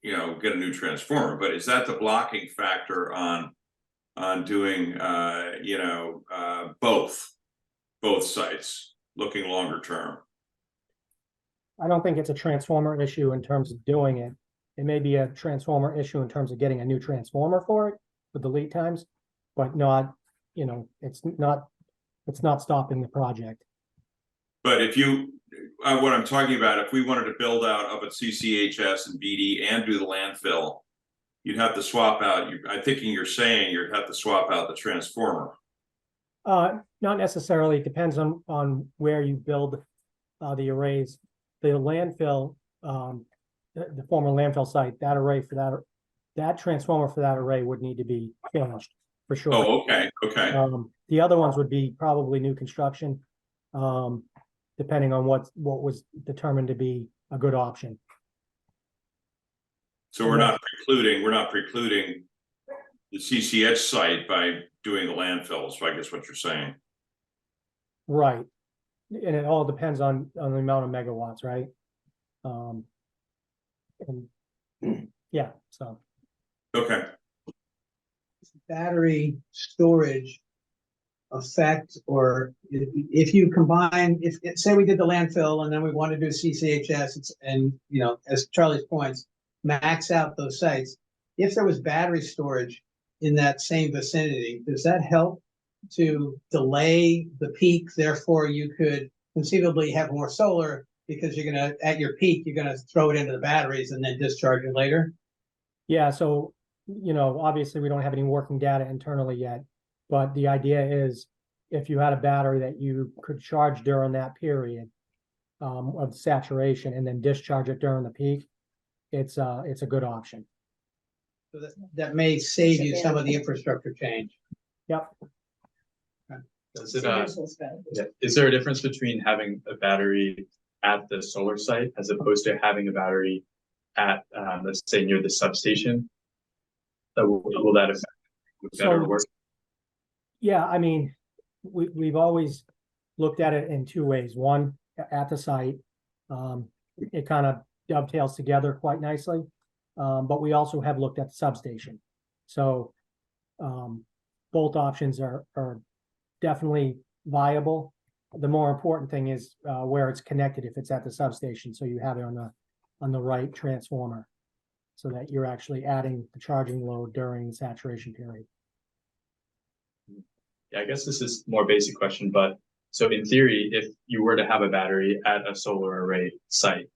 get a new transformer, but is that the blocking factor on doing, both sites, looking longer term? I don't think it's a transformer issue in terms of doing it. It may be a transformer issue in terms of getting a new transformer for it with the lead times, but not, it's not stopping the project. But if you, what I'm talking about, if we wanted to build out up at CCHS and BD and do the landfill, you'd have to swap out, I'm thinking you're saying you'd have to swap out the transformer. Not necessarily. It depends on where you build the arrays. The landfill, the former landfill site, that array for that transformer for that array would need to be changed for sure. Oh, okay. The other ones would be probably new construction, depending on what was determined to be a good option. So we're not precluding the CCH site by doing the landfill, so I guess what you're saying. Right. And it all depends on the amount of megawatts, right? And yeah, so. Okay. Battery storage effect, or if you combine, if say we did the landfill and then we want to do CCHS, and as Charlie's points, max out those sites. If there was battery storage in that same vicinity, does that help to delay the peak? Therefore, you could conceivably have more solar because you're gonna, at your peak, you're gonna throw it into the batteries and then discharge it later. Yeah, so obviously we don't have any working data internally yet, but the idea is if you had a battery that you could charge during that period of saturation and then discharge it during the peak, it's a good option. So that may save you some of the infrastructure change. Yep. Is there a difference between having a battery at the solar site as opposed to having a battery at, let's say, near the substation? Will that affect better work? Yeah, I mean, we've always looked at it in 2 ways. One, at the site, it kind of dovetails together quite nicely. But we also have looked at the substation. So both options are definitely viable. The more important thing is where it's connected if it's at the substation, so you have it on the right transformer. so that you're actually adding the charging load during the saturation period. Yeah, I guess this is more basic question, but so in theory, if you were to have a battery at a solar array site,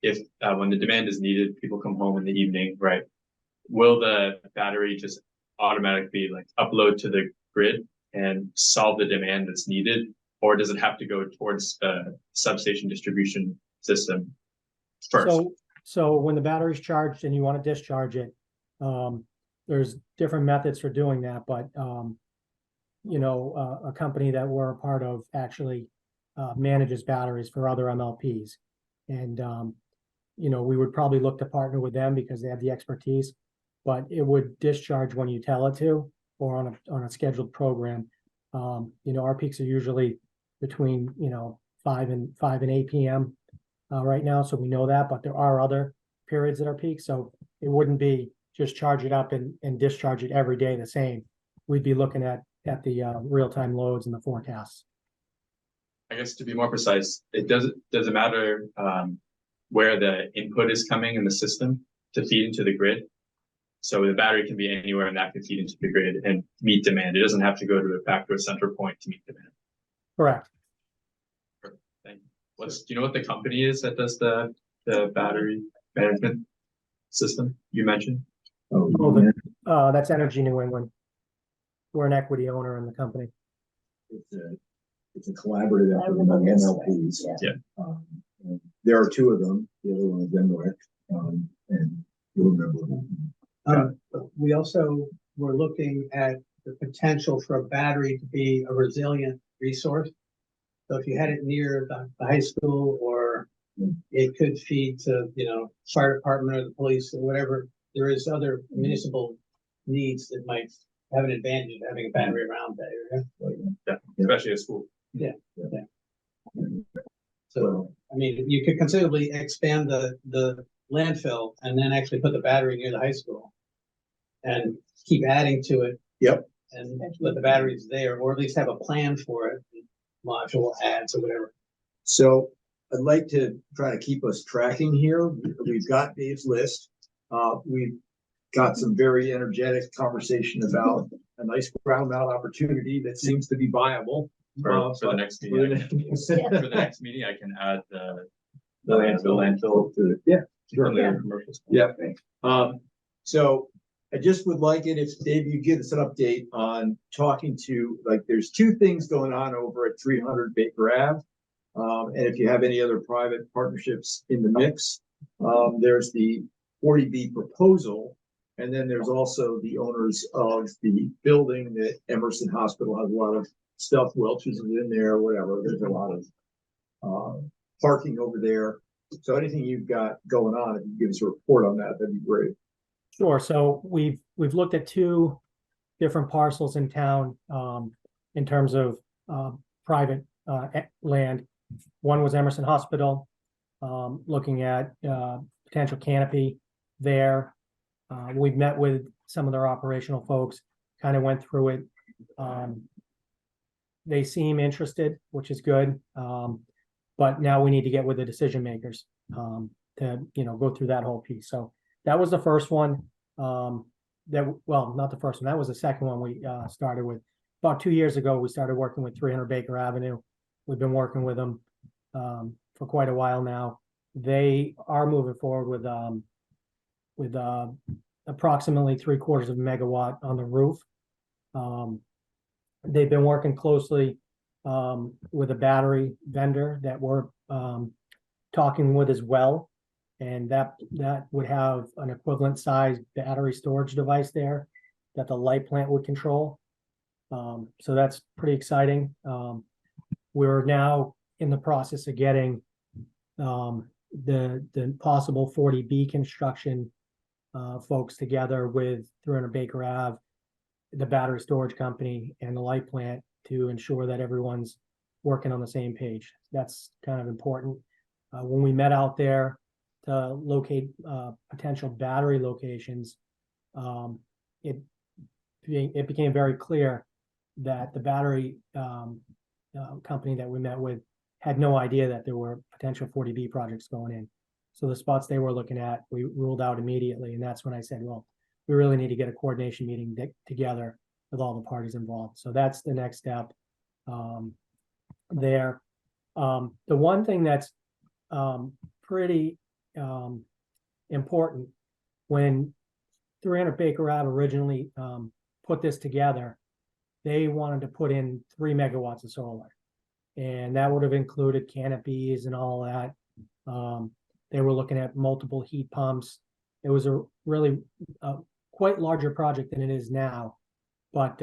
if when the demand is needed, people come home in the evening, right? Will the battery just automatically like upload to the grid and solve the demand that's needed, or does it have to go towards the substation distribution system first? So when the battery's charged and you want to discharge it, there's different methods for doing that, but you know, a company that we're a part of actually manages batteries for other MLPs. And you know, we would probably look to partner with them because they have the expertise, but it would discharge when you tell it to, or on a scheduled program. You know, our peaks are usually between, you know, 5 and 8 p.m. Right now, so we know that, but there are other periods that are peak, so it wouldn't be just charge it up and discharge it every day the same. We'd be looking at the real-time loads and the forecasts. I guess to be more precise, does it matter where the input is coming in the system to feed into the grid? So the battery can be anywhere and that can feed into the grid and meet demand. It doesn't have to go back to a center point to meet demand. Correct. Thank you. Do you know what the company is that does the battery management system you mentioned? That's Energy New England. We're an equity owner in the company. It's a collaborative effort among MLPs. Yeah. And there are two of them. The other one is Denwick, and you'll remember them. We also were looking at the potential for a battery to be a resilient resource. So if you had it near the high school, or it could feed to, you know, fire department or the police or whatever, there is other municipal needs that might have an advantage of having a battery around that area. Yeah, especially at school. Yeah. So, I mean, you could considerably expand the landfill and then actually put the battery near the high school and keep adding to it. Yep. And let the batteries there, or at least have a plan for it, module adds or whatever. So I'd like to try to keep us tracking here. We've got Dave's list. We've got some very energetic conversation about a nice ground mount opportunity that seems to be viable. For the next meeting. For the next meeting, I can add the landfill to yeah, from the Yeah. commercial space. yeah. So I just would like it if Dave, you give us an update on talking to, like, there's two things going on over at 300 Baker Ave. And if you have any other private partnerships in the mix, there's the 40B proposal. And then there's also the owners of the building that Emerson Hospital has a lot of stuff, Welch's is in there, whatever. There's a lot of parking over there. So anything you've got going on, if you give us a report on that, that'd be great. Sure. So we've looked at two different parcels in town in terms of private land. One was Emerson Hospital, looking at potential canopy there. We've met with some of their operational folks, kind of went through it. They seem interested, which is good. But now we need to get with the decision makers to, you know, go through that whole piece. So that was the first one. Well, not the first one. That was the second one we started with. About 2 years ago, we started working with 300 Baker Avenue. We've been working with them for quite a while now. They are moving forward with approximately 3/4 of a megawatt on the roof. They've been working closely with a battery vendor that we're talking with as well. And that would have an equivalent size battery storage device there that the light plant would control. So that's pretty exciting. We're now in the process of getting the possible 40B construction folks together with 300 Baker Ave, the battery storage company, and the light plant to ensure that everyone's working on the same page. That's kind of important. When we met out there to locate potential battery locations, it became very clear that the battery company that we met with had no idea that there were potential 40B projects going in. So the spots they were looking at, we ruled out immediately, and that's when I said, well, we really need to get a coordination meeting together with all the parties involved. So that's the next step there. The one thing that's pretty important, when 300 Baker Ave originally put this together, they wanted to put in 3 megawatts of solar. And that would have included canopies and all that. They were looking at multiple heat pumps. It was a really quite larger project than it is now. But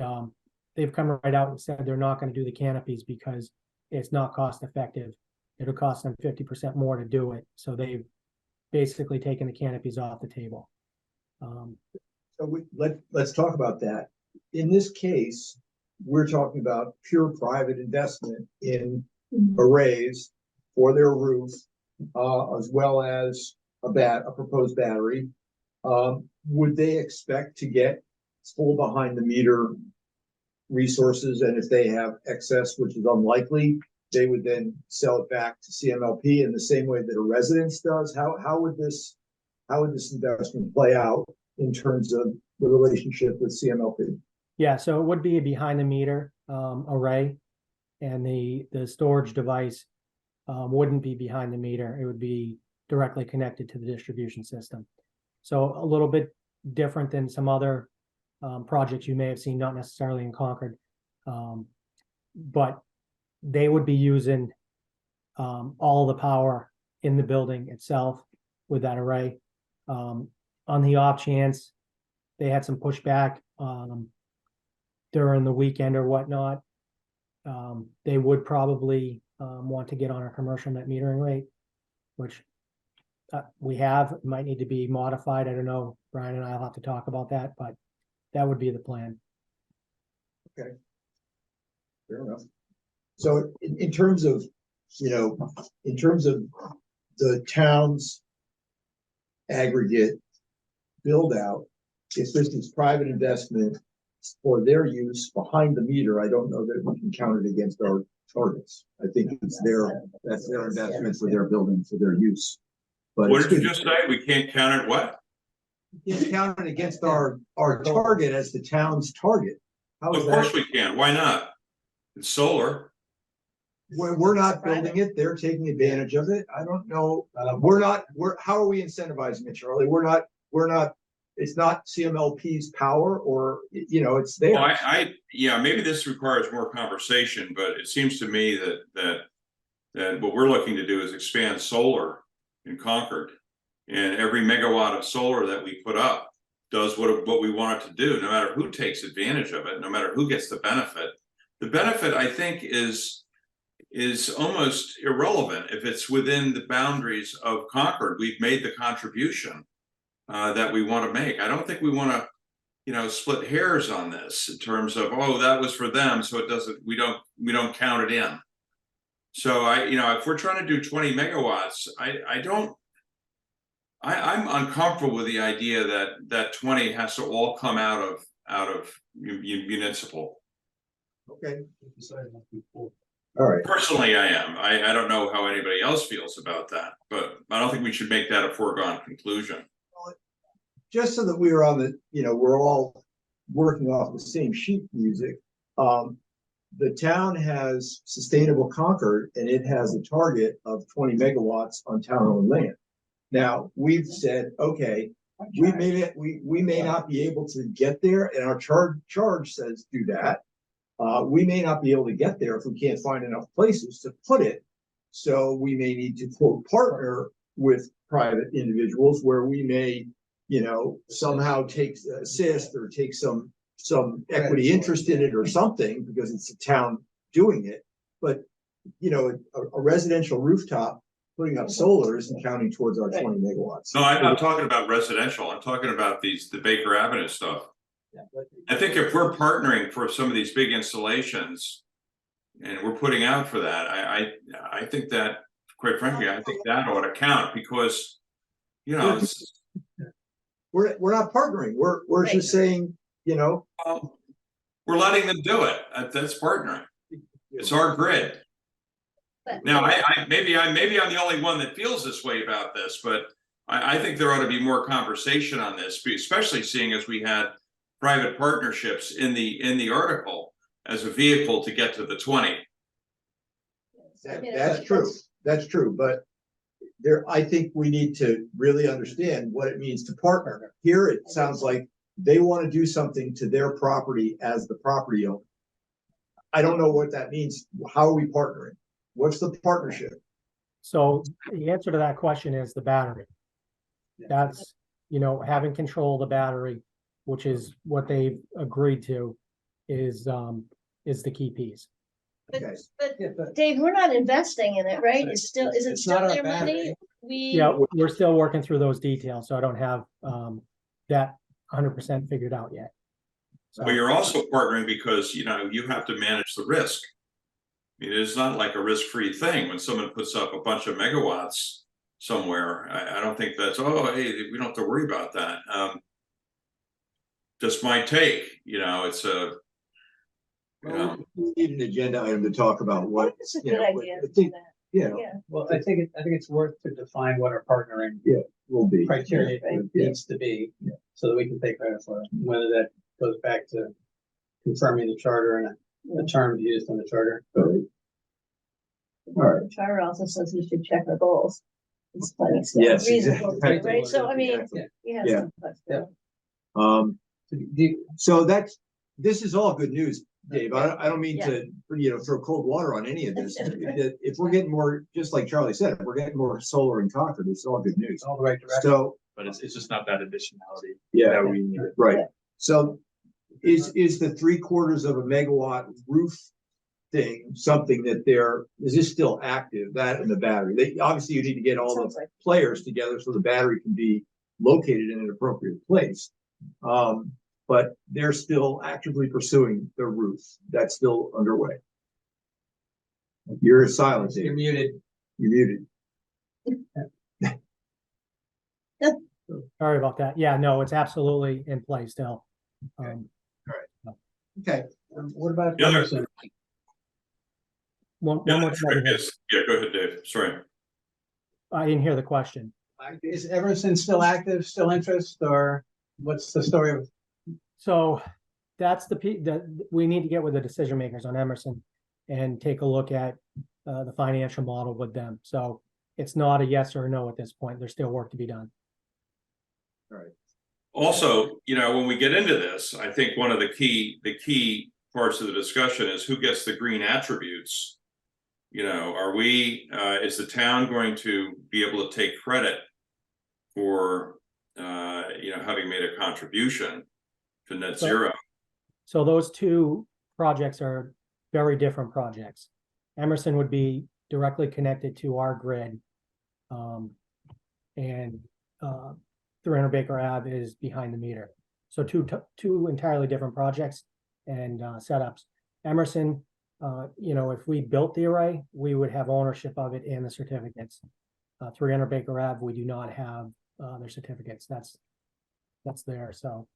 they've come right out and said they're not going to do the canopies because it's not cost effective. It'll cost them 50% more to do it. So they've basically taken the canopies off the table. So let's talk about that. In this case, we're talking about pure private investment in arrays for their roof, as well as a proposed battery. Would they expect to get full behind the meter resources? And if they have excess, which is unlikely, they would then sell it back to CMLP in the same way that a residence does? How would this investment play out in terms of the relationship with CMLP? Yeah, so it would be a behind the meter array, and the storage device wouldn't be behind the meter. It would be directly connected to the distribution system. So a little bit different than some other projects you may have seen, not necessarily in Concord, but they would be using all the power in the building itself with that array. On the off chance they had some pushback during the weekend or whatnot, they would probably want to get on a commercial net metering rate, which we have. Might need to be modified. I don't know. Brian and I'll have to talk about that, but that would be the plan. Okay, fair enough. So in terms of, in terms of the town's aggregate build out, if this is private investment for their use behind the meter, I don't know that we can count it against our targets. I think that's their investment for their building, for their use. But What did you just say? We can't count it what? You can't count it against our target as the town's target. How is Of course that? we can. Why not? It's solar. We're not building it. They're taking advantage of it. I don't know. How are we incentivizing it, Charlie? We're not, it's not CMLP's power, or, it's there. Well, yeah, maybe this requires more conversation, but it seems to me that what we're looking to do is expand solar in Concord. And every megawatt of solar that we put up does what we want it to do, no matter who takes advantage of it, no matter who gets the benefit. The benefit, I think, is almost irrelevant if it's within the boundaries of Concord. We've made the contribution that we want to make. I don't think we want to, split hairs on this in terms of, oh, that was for them, so it doesn't. We don't count it in. So if we're trying to do 20 megawatts, I'm uncomfortable with the idea that 20 has to all come out of municipal. Okay. All right. Personally, I am. I don't know how anybody else feels about that, but I don't think we should make that a foregone conclusion. Just so that we're on we're all working off the same sheet music. The town has Sustainable Concord, and it has a target of 20 megawatts on town-owned land. Now, we've said, okay, we may not be able to get there, and our charge says do that. We may not be able to get there if we can't find enough places to put it. So we may need to, quote, partner with private individuals where we may, somehow assist or take some equity interest in it or something, because it's the town doing it. But, a residential rooftop putting up solar isn't counting towards our 20 megawatts. No, I'm not talking about residential. I'm talking about the Baker Avenue stuff. I think if we're partnering for some of these big installations and we're putting out for that, I think that, quite frankly, I think that ought to count, because, we're not partnering. We're just saying, we're letting them do it. That's partnering. It's our grid. But- Now, maybe I'm the only one that feels this way about this, but I think there ought to be more conversation on this, especially seeing as we had private partnerships in the article as a vehicle to get to the 20. I mean, That's true. That's true, but I think we need to really understand what it means to partner. Here, it sounds like they want to do something to their property as the property owner. I don't know what that means. How are we partnering? What's the partnership? So the answer to that question is the battery. That's, having control of the battery, which is what they've agreed to, is the key piece. Okay. But Dave, we're not investing in it, right? Is it It's not still our their battery. money? Yeah, we're still working through those details, so I don't have that 100% figured out yet. But you're also partnering because, you have to manage the risk. I mean, it's not like a risk-free thing when someone puts up a bunch of megawatts somewhere. I don't think that's, hey, we don't have to worry about that. Just my take, it's a, We need an agenda item to talk about what. It's a good idea. I think, Yeah. Well, I think it's worth to define what our partnering will be. criteria Yeah. needs to be, so that we can take credit for it. Whether that goes back to confirming the charter and the terms used in the charter. All right. The charter also says we should check our goals. It's plenty of stuff, Yes, reasonable, exactly. right? So I mean, Exactly. yeah. Yeah. some flexibility. So this is all good news, Dave. I don't mean to, throw cold water on any of this. If we're getting more, just like Charlie said, if we're getting more solar in Concord, it's all good news. All the right direction. So, But it's just not that additionality yeah, that we need. right. Yeah. So is the 3/4 of a megawatt roof thing something that is this still active, that and the battery? Obviously you need to get all Sounds the like- players together so the battery can be located in an appropriate place. But they're still actively pursuing the roof. That's still underway. You're silent, You're Dave. muted. You're muted. Sorry about that. Yeah, no, it's absolutely in play still. Okay. What about Yeah, Emerson? One Yeah, more that's thing. right. Yes. Yeah, go ahead, Dave. Sorry. I didn't hear the question. Is Emerson still active, still interest, or what's the story of? So that's that we need to get with the decision makers on Emerson and take a look at the financial model with them. So it's not a yes or a no at this point. There's still work to be done. All right. Also, when we get into this, I think one of the key parts of the discussion is who gets the green attributes. Are we, is the town going to be able to take credit for, having made a contribution to net zero? So those two projects are very different projects. Emerson would be directly connected to our grid. And 300 Baker Ave is behind the meter. So two entirely different projects and setups. Emerson, if we built the array, we would have ownership of it and the certificates. 300 Baker Ave, we do not have their certificates. That's there. So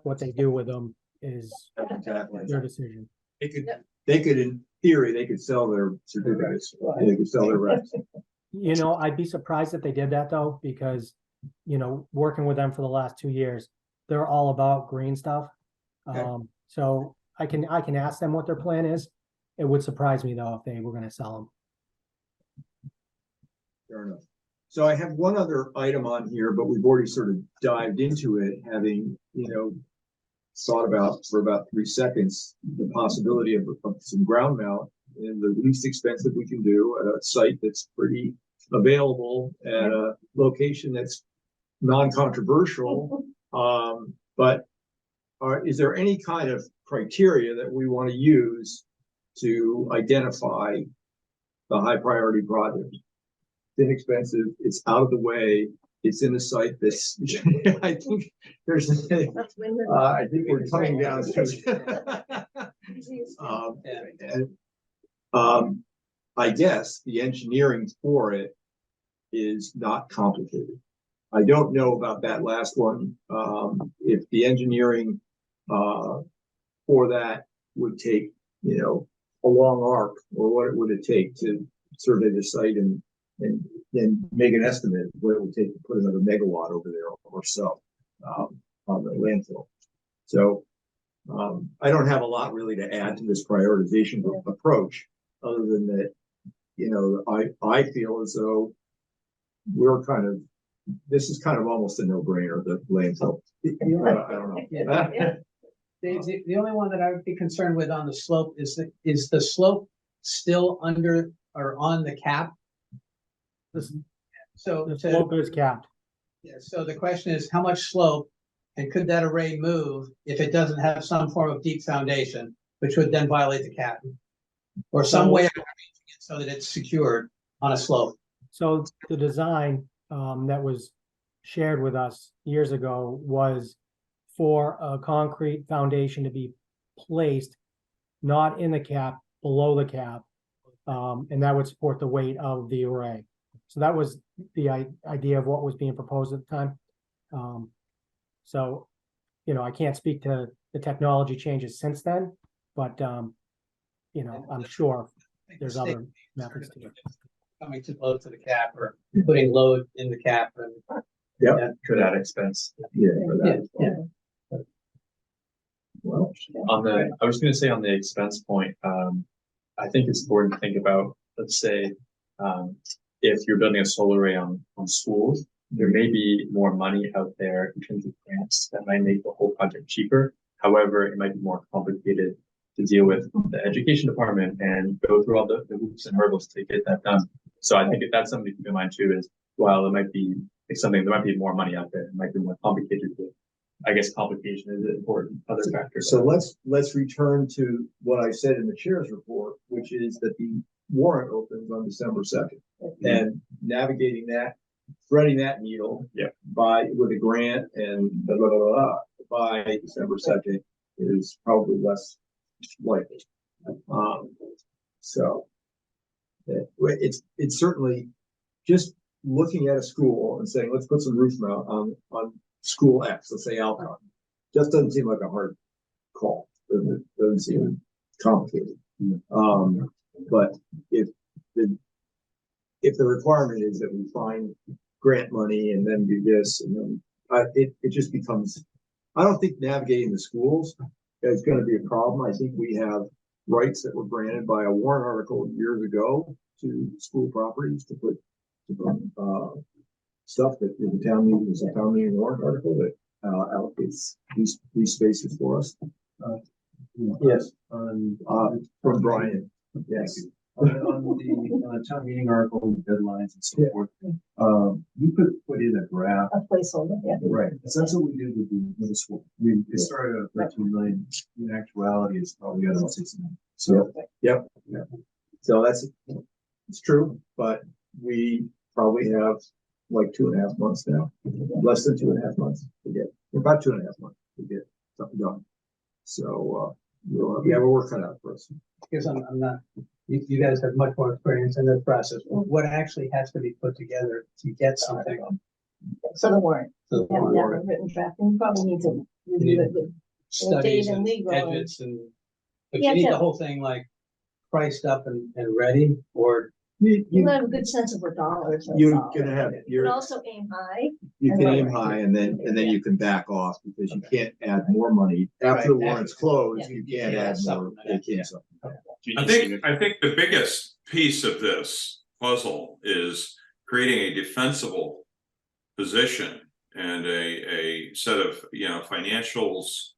what they do with them is Exactly. their decision. They could, in theory, they could sell their certificates. They could sell their reps. I'd be surprised if they did that though, because, working with them for the last 2 years, they're all about green stuff. Okay. So I can ask them what their plan is. It would surprise me though if they were going to sell them. Fair enough. So I have one other item on here, but we've already sort of dived into it, having, thought about for about 3 seconds, the possibility of some ground mount in the least expensive we can do at a site that's pretty available at a location that's non-controversial. But is there any kind of criteria that we want to use to identify the high priority project? It's inexpensive, it's out of the way, it's in a site that's, I think there's, That's win-win. I think we're coming down I guess the engineering for it is not complicated. I don't know about that last one. If the engineering for that would take, a long arc, or what would it take to survey the site and then make an estimate of what it would take to put another megawatt over there or so, on the landfill. So, I don't have a lot really to add to this prioritization approach, other than that, you know, I feel as though this is kind of almost a no-brainer, the landfill. I don't know. Yeah. The only one that I would be concerned with on the slope is the slope still under or on the cap? So, The slope is capped. yeah, so the question is, how much slope, and could that array move if it doesn't have some form of deep foundation, which would then violate the cap? Or some way of arranging it so that it's secured on a slope? So the design that was shared with us years ago was for a concrete foundation to be placed not in the cap, below the cap, and that would support the weight of the array. So that was the idea of what was being proposed at the time. So, you know, I can't speak to the technology changes since then, but, you know, I'm sure there's other methods to it. Coming too close to the cap or putting load in the cap and. Could add expense. Yeah, for that. Yeah. Well, I was gonna say on the expense point, I think it's important to think about, let's say, if you're building a solar array on schools, there may be more money out there in terms of grants that might make the whole project cheaper. However, it might be more complicated to deal with the education department and go through all the hoops and hurdles to get that done. So I think if that's something to keep in mind too, is while it might be something, there might be more money out there, it might be more complicated. I guess complication is an important other factor. so let's return to what I said in the chair's report, which is that the warrant opens on December 2nd. And navigating that, threading that needle. Yeah. With a grant and blah, blah, blah, blah, by December 2nd is probably less likely. So it's certainly just looking at a school and saying, let's put some roof mount on school X, let's say Alcon, just doesn't seem like a hard call. Doesn't seem complicated. But if the requirement is that we find grant money and then do this, and then it just becomes, I don't think navigating the schools is going to be a problem. I think we have rights that were granted by a warrant article years ago to school properties to put stuff that the town meeting is a town meeting warrant article that allocates these spaces for us. Yes, from Brian. Yes. On the town meeting article, deadlines and so forth, we could put in a graph. A placeholder, yeah. Right, so that's what we did with the middle school. It started at 13 million, in actuality, it's probably got 6 million. So, Yep. So it's true, but we probably have like 2.5 months now, less than 2.5 months to get, about 2.5 months to get something done. So, we're working out for us. Because I'm not, you guys have much more experience in this process. What actually has to be put together to get something? So the warrant, So yeah, we have a written draft, and we probably need to review it with studies and and legal. edits and, but Yeah, you need yeah. the whole thing like priced up and ready, or You have a good sense of what dollars are You're involved. gonna have, But also aim high. you and can lower. aim high and then you can back off because you can't add more money. After the Right, warrant's after- closed, yeah. you can't Yeah, add more. supplement You it, yeah. can't supplement. I think the biggest piece of this puzzle is creating a defensible position and a set of, financials,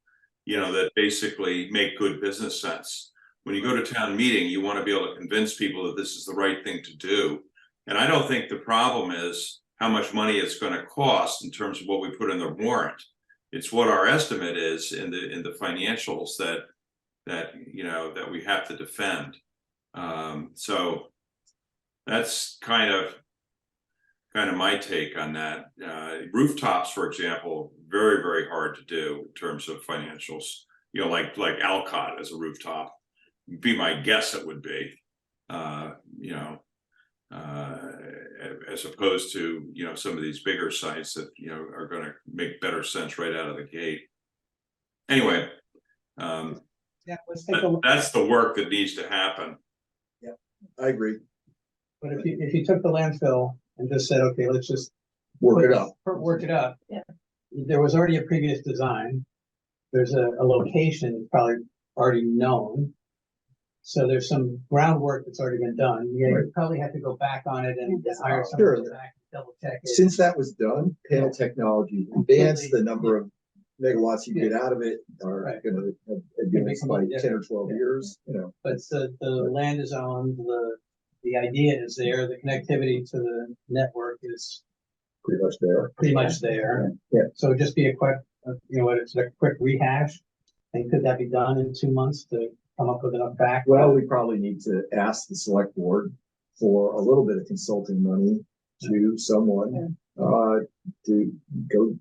that basically make good business sense. When you go to town meeting, you want to be able to convince people that this is the right thing to do. And I don't think the problem is how much money it's going to cost in terms of what we put in the warrant. It's what our estimate is in the financials that we have to defend. So that's kind of my take on that. Rooftops, for example, very, very hard to do in terms of financials. Like Alcott as a rooftop, be my guess it would be. As opposed to some of these bigger sites that are going to make better sense right out of the gate. Anyway, yeah, let's take a look. that's the work that needs to happen. I agree. But if you took the landfill and just said, okay, let's just Work it up. work it up. Yeah. There was already a previous design. There's a location probably already known. So there's some groundwork that's already been done. You Right. probably have to go back on it and hire Sure. someone to go back and double check it. Since that was done, panel technology advanced the number of megawatts you get out of it are Right. gonna advance by 10 or 12 years, you know. But the land is owned, the idea is there, the connectivity to the network is Pretty much there. pretty much there. Yeah. So it'd just be a quick, it's a quick rehash. And could that be done in 2 months to come up with enough back? Well, we probably need to ask the select board for a little bit of consulting money to someone, to go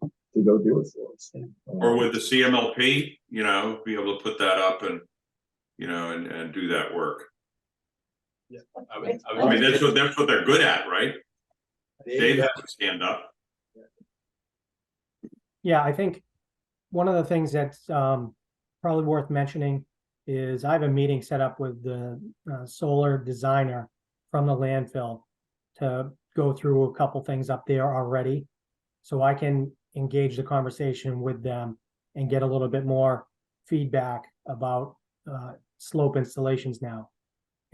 do it for us. Or with the CMLP, you know, be able to put that up and, you know, and do that work. I would, I mean, that's what they're good at, right? Dave has his hand up. Yeah, I think one of the things that's probably worth mentioning is I have a meeting set up with the solar designer from the landfill to go through a couple things up there already. So I can engage the conversation with them and get a little bit more feedback about slope installations now.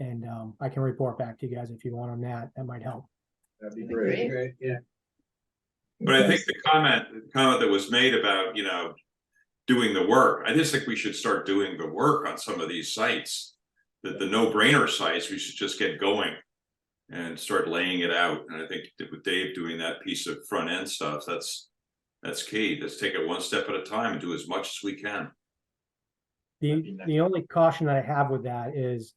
And I can report back to you guys if you want on that. That might help. That'd be great. Great, yeah. But I think the comment that was made about, you know, doing the work, I just think we should start doing the work on some of these sites. The no-brainer sites, we should just get going and start laying it out. And I think that with Dave doing that piece of front end stuff, that's key. Let's take it one step at a time and do as much as we can. The only caution that I have with that is,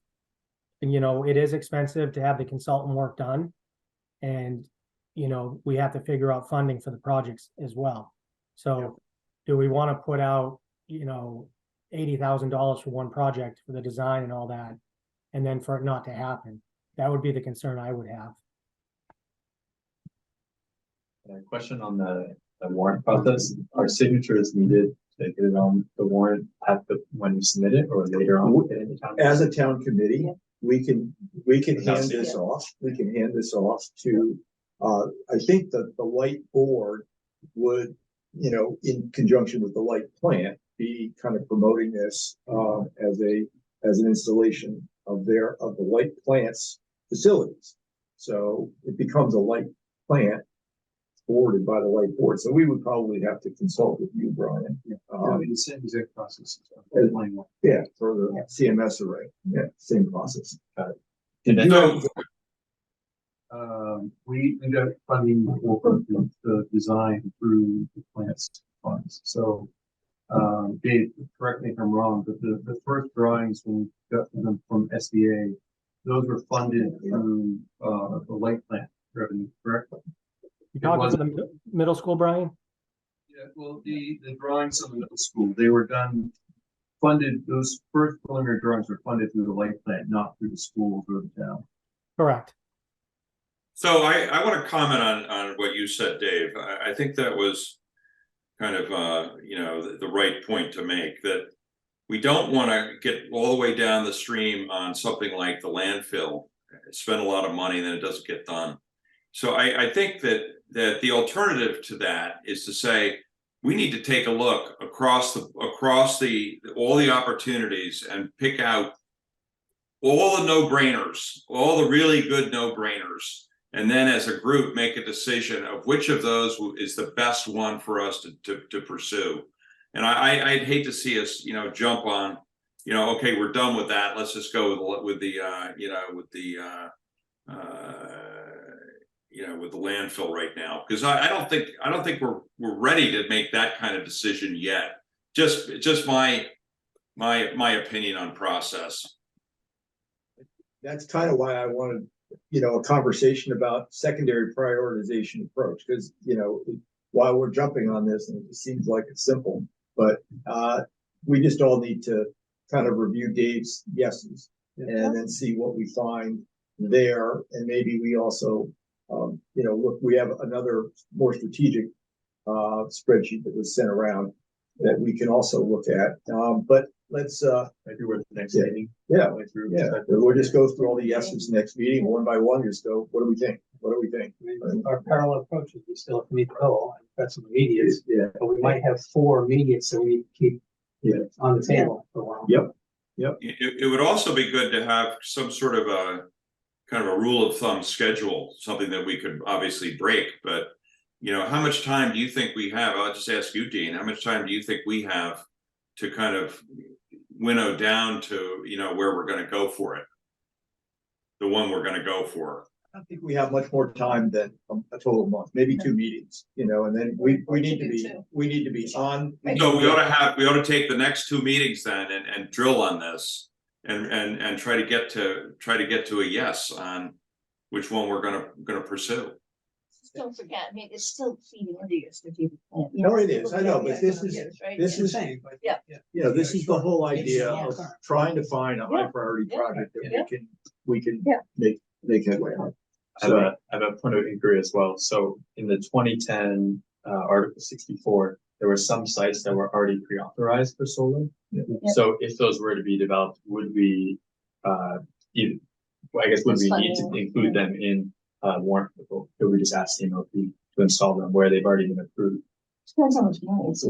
you know, it is expensive to have the consultant work done. And, you know, we have to figure out funding for the projects as well. So do we want to put out, you know, $80,000 for one project for the design and all that, and then for it not to happen? That would be the concern I would have. A question on the warrant process. Are signatures needed to get it on the warrant when you submit it or later on? As a town committee, we can hand this off. We can hand this off to, I think that the light board would, you know, in conjunction with the light plant, be kind of promoting this as an installation of the light plant's facilities. So it becomes a light plant boarded by the light board. So we would probably have to consult with you, Brian. The same exact process. Yeah, for the CMS array. Yeah, same process. And then, We got funding for the design through the plant's funds. So, Dave, correct me if I'm wrong, but the first drawings when we got them from SDA, those were funded through the light plant revenue, correct? You talking to the middle school, Brian? Yeah, well, the drawings of the middle school, they were done, those first preliminary drawings were funded through the light plant, not through the schools or the town. Correct. So I want to comment on what you said, Dave. I think that was kind of, you know, the right point to make, that we don't want to get all the way down the stream on something like the landfill, spend a lot of money, and then it doesn't get done. So I think that the alternative to that is to say, we need to take a look across all the opportunities and pick out all the no-brainers, all the really good no-brainers, and then as a group make a decision of which of those is the best one for us to pursue. And I'd hate to see us, you know, jump on, you know, okay, we're done with that. Let's just go with the landfill right now, because I don't think we're ready to make that kind of decision yet. Just my opinion on process. That's kind of why I wanted, you know, a conversation about secondary prioritization approach, because, you know, while we're jumping on this, and it seems like it's simple, but we just all need to kind of review Dave's yeses and then see what we find there. And maybe we also, you know, look, we have another more strategic spreadsheet that was sent around that we can also look at. But let's, Maybe we're at the next Yeah. meeting. yeah, Like through- yeah, we'll just go through all the yeses next meeting, one by one, just go, what do we think? What do we think? Our parallel approaches, we still have to meet the goal, and got some immediates, Yeah, but we might have 4 immediates that we need to keep Yeah. on the table for a while. Yep. It would also be good to have some sort of a kind of a rule of thumb schedule, something that we could obviously break, but how much time do you think we have? I'll just ask you, Dean, how much time do you think we have to kind of winnow down to, where we're gonna go for it? The one we're gonna go for. I don't think we have much more time than a total month, maybe 2 meetings, and then we need to be on. So we ought to take the next 2 meetings then and drill on this and try to get to a yes on which one we're gonna pursue. Don't forget, I mean, it's still feeding into your strategic plan. No, it is, I know, but this is, this is, Insane, but. Yeah. this is the whole idea of Yeah. trying to find a high Yeah. priority Yeah. project that Yeah. we can Yeah. make headway on. I have a point of inquiry as well. So in the 2010 Article 64, there were some sites that were already pre-authorized for solar. Yeah. So if those were to be developed, would we, would we need to include them in warrant article? Could we just ask CMLP to install them where they've already been approved? Depends how much money it's. So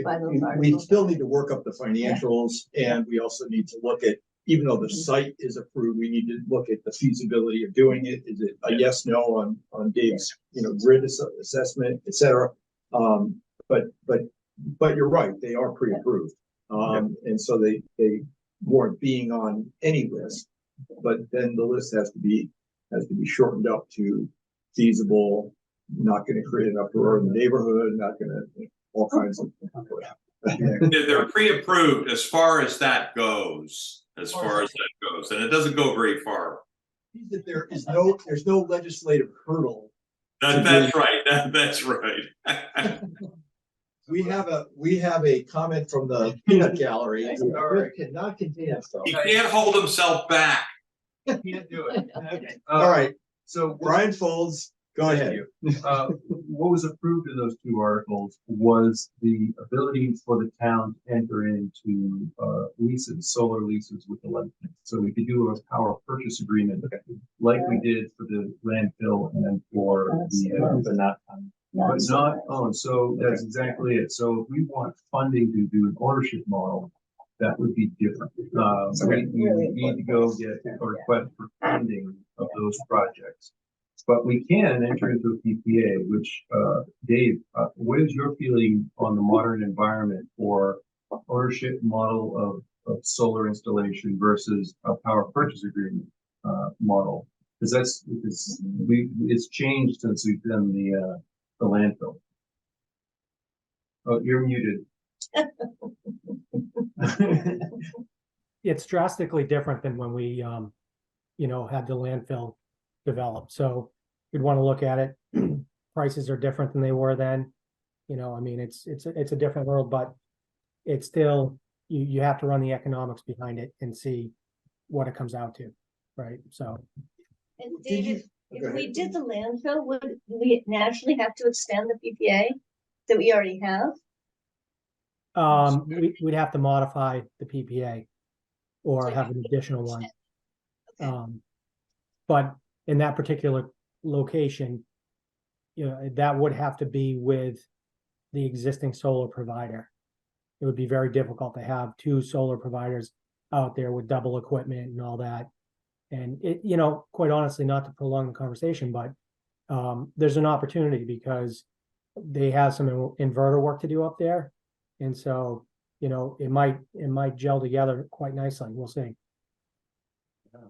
by those we articles. still need to work up the financials, and we also need to look at, even though the site is approved, we need to look at the feasibility of doing it. Is it a yes, no on Dave's, grid assessment, et cetera? But you're right, they are pre-approved. And so they weren't being on any list, but then the list has to be shortened up to feasible, not gonna create an uproar in the neighborhood, not gonna, all kinds of. They're pre-approved as far as that goes, and it doesn't go very far. That there's no legislative hurdle. That's right, that's right. We have a comment from the peanut gallery. It cannot contain itself. He can't hold himself back. Can't do it. Okay. All right, So Brian Folds, go ahead. what was approved in those 2 articles was the ability for the town to enter into leases, solar leases with the electric. So we could do a power purchase agreement like we did for the landfill and for the, But not, but not owned. So that's exactly it. So if we want funding to do an ownership model, that would be different. We need to go get a request for funding of those projects. But we can enter into a PPA, which, Dave, what is your feeling on the modern environment for ownership model of solar installation versus a power purchase agreement, model? Because it's changed since we've done the landfill. Oh, you're muted. It's drastically different than when we, had the landfill developed. So you'd want to look at it. Prices are different than they were then. It's a different world, but it's still, you have to run the economics behind it and see what it comes out to, right? So. And Did you- David, Go if we ahead. did the landfill, would we naturally have to extend the PPA that we already have? We'd have to modify the PPA or So have you an additional one. Okay. But in that particular location, that would have to be with the existing solar provider. It would be very difficult to have 2 solar providers out there with double equipment and all that. And it, quite honestly, not to prolong the conversation, but there's an opportunity because they have some inverter work to do up there. And so, it might gel together quite nicely. We'll see. So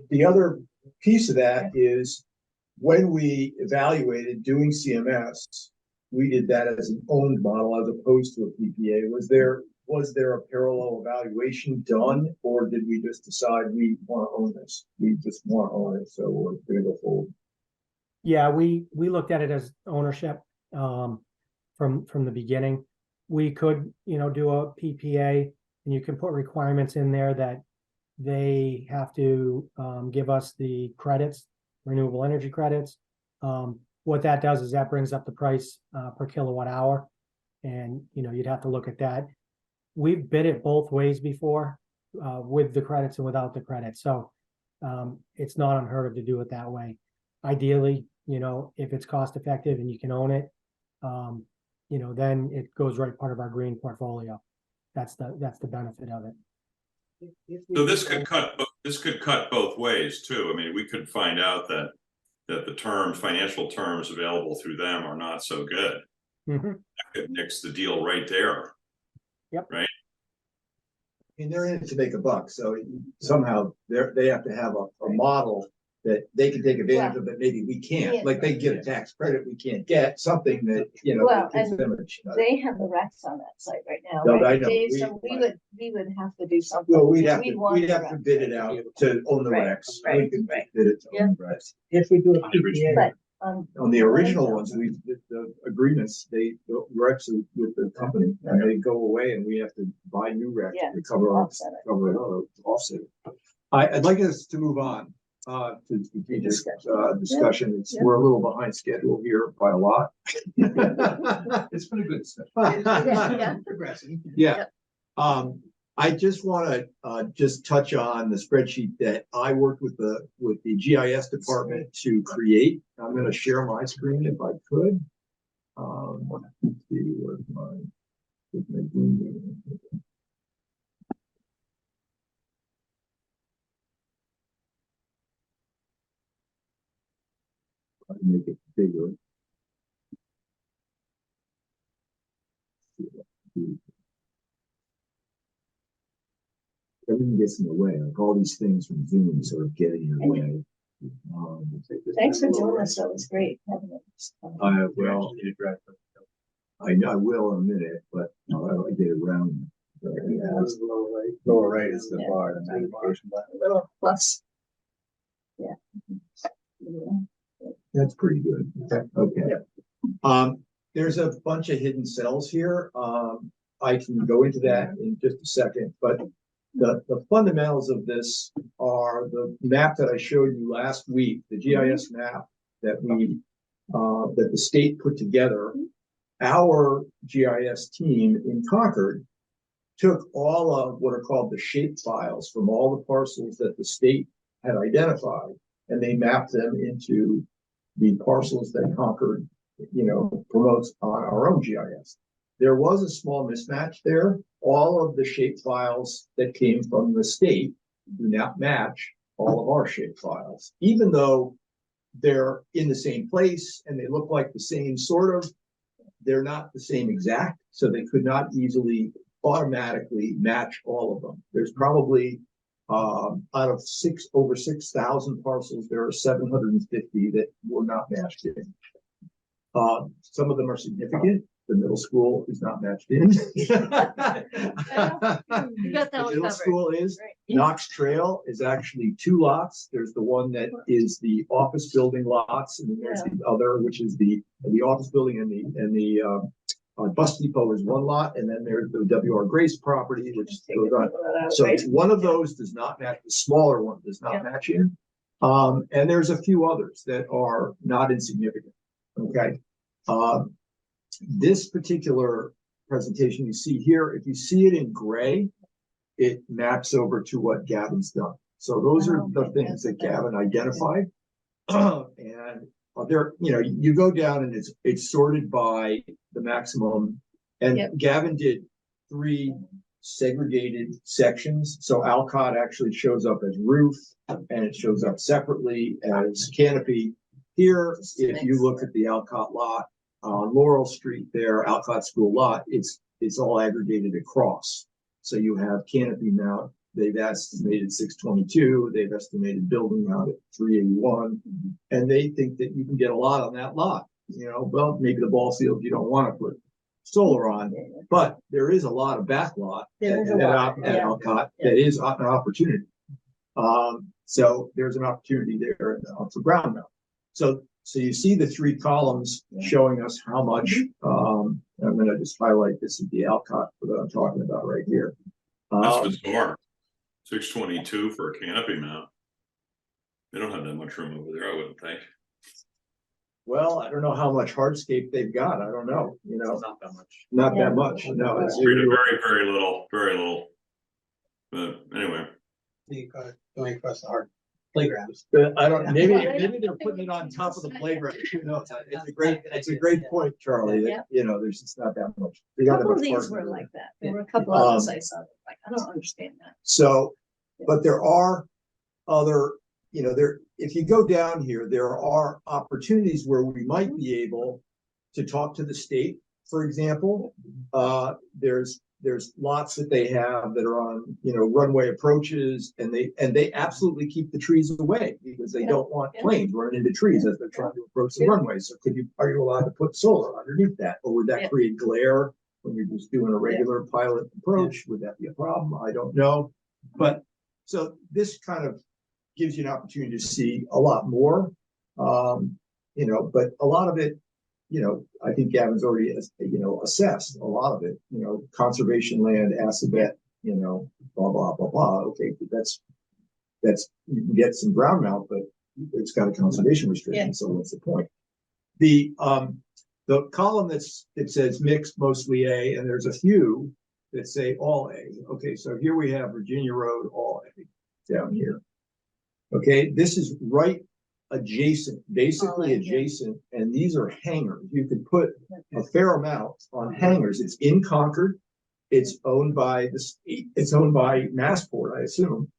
the other piece of that is when we evaluated doing CMS, we did that as an owned model as opposed to a PPA. Was there a parallel evaluation done, or did we just decide we want to own this? We just want to own it, so we're gonna go forward. Yeah, we looked at it as ownership from the beginning. We could, do a PPA, and you can put requirements in there that they have to give us the credits, renewable energy credits. What that does is that brings up the price per kilowatt hour, and you'd have to look at that. we've bid it both ways before, with the credits and without the credits, so it's not unheard of to do it that way. Ideally, if it's cost effective and you can own it, then it goes right part of our green portfolio. That's the benefit of it. So this could cut both ways too. I mean, we could find out that the financial terms available through them are not so good. Mhm. That could nix the deal right there. Yep. Right. I mean, they're in it to make a buck, so somehow they have to have a model that they can take advantage of that maybe we can't. Yeah. Like they get a tax credit we can't get, something that, Well, gives and them They have the recs on that site right now, No, I right, know. Dave? So we would have to do something. Well, we'd have want to the recs. bid it out to own the Right, recs. right, We can right. bid it to own the recs. If we do a On the original. PPA, But, On the original landfill. ones, the agreements, the recs are with the company, and they go away and we have to buy new recs Yeah, to cover offset it. offset it. I'd like us to move on, to strategic, discussion. We're a little behind schedule here by a lot. It's been a good discussion. Yeah. progressing. Yeah. I just want to just touch on the spreadsheet that I worked with the GIS department to create. I'm going to share my screen if I could. Let's see where's my Zoom. Try to make it bigger. Everything gets in the way, like all these things from Zoom sort of getting in the way. Thanks for doing this, that was great. having it. Well, I know I will in a minute, but how do I get around? Lower right is the Yeah. bar, the magnification bar. A little plus. Yeah. That's pretty good. Okay. There's a bunch of hidden cells here. I can go into that in just a second, but the fundamentals of this are the map that I showed you last week, the GIS map that that the state put together. Our GIS team in Concord took all of what are called the shape files from all the parcels that the state had identified, and they mapped them into the parcels that Concord, promotes on our own GIS. There was a small mismatch there. All of the shape files that came from the state do not match all of our shape files, even though they're in the same place and they look like the same sort of, they're not the same exact, so they could not easily automatically match all of them. There's probably out of over 6,000 parcels, there are 750 that were not matched in. Some of them are significant. The middle school is not matched in. You got that The one middle covered. school is. Right. Knox Trail is actually 2 lots. There's the one that is the office building lots, and then there's the other, which is the office building and the bus depot is 1 lot, and then there's the W.R. Grace property, which goes on. So one of those does not match. The smaller one does not match in. And there's a few others that are not insignificant. Okay. This particular presentation you see here, if you see it in gray, it maps over to what Gavin's done. So those are the things that Gavin identified. And there, you go down and it's sorted by the maximum. And Gavin did 3 segregated sections. So Alcott actually shows up as roof, and it shows up separately as canopy. Here, if you look at the Alcott lot, Laurel Street there, Alcott School lot, it's all aggregated across. So you have canopy mount. They've estimated 622. They've estimated building mount at 381, and they think that you can get a lot on that lot. Well, maybe the ball field you don't want to put solar on, but there is a lot of back lot at Alcott that is an opportunity. So there's an opportunity there for ground mount. So you see the 3 columns showing us how much. I'm going to just highlight this at the Alcott that I'm talking about right here. That's bizarre. 622 for a canopy mount. They don't have that much room over there, I wouldn't think. Well, I don't know how much hardscape they've got. I don't know, you know, Not that much. not Yeah. that much. No, it's Very, very little, very little. But anyway, Going across the hard playgrounds. I don't, maybe, Yeah. maybe they're putting it on top of the playground. You know, it's a great point, Charlie, Yeah. that, you know, there's just not that much. They A got couple of enough these parking were there. like that. There were a couple of others I saw, like, I don't understand that. So, but there are other, you know, there, if you go down here, there are opportunities where we might be able to talk to the state, for example. There's lots that they have that are on, you know, runway approaches, and they absolutely keep the trees away because they Yeah. don't want Yeah. planes running into trees as they're trying to approach the Yeah. runway. So are you allowed to put solar underneath that? Or would that Yeah. create glare when you're just doing a regular pilot approach? Would that be a problem? I don't know. But so this kind of gives you an opportunity to see a lot more. You know, but a lot of it, you know, I think Gavin's already, you know, assessed a lot of it, you know, conservation land, Assabet, you know, blah, blah, blah, blah. Okay, but that's, you can get some ground mount, but it's got a conservation restriction, Yeah. so what's the point? The column that says mixed, mostly A, and there's a few that say all A. Okay, so here we have Virginia Road, all A, down here. Okay, this is right adjacent, basically All A, yeah. adjacent, and these are hangars. You could put a fair amount on hangars. It's in Concord. It's owned by the state. It's owned by Massport, I assume.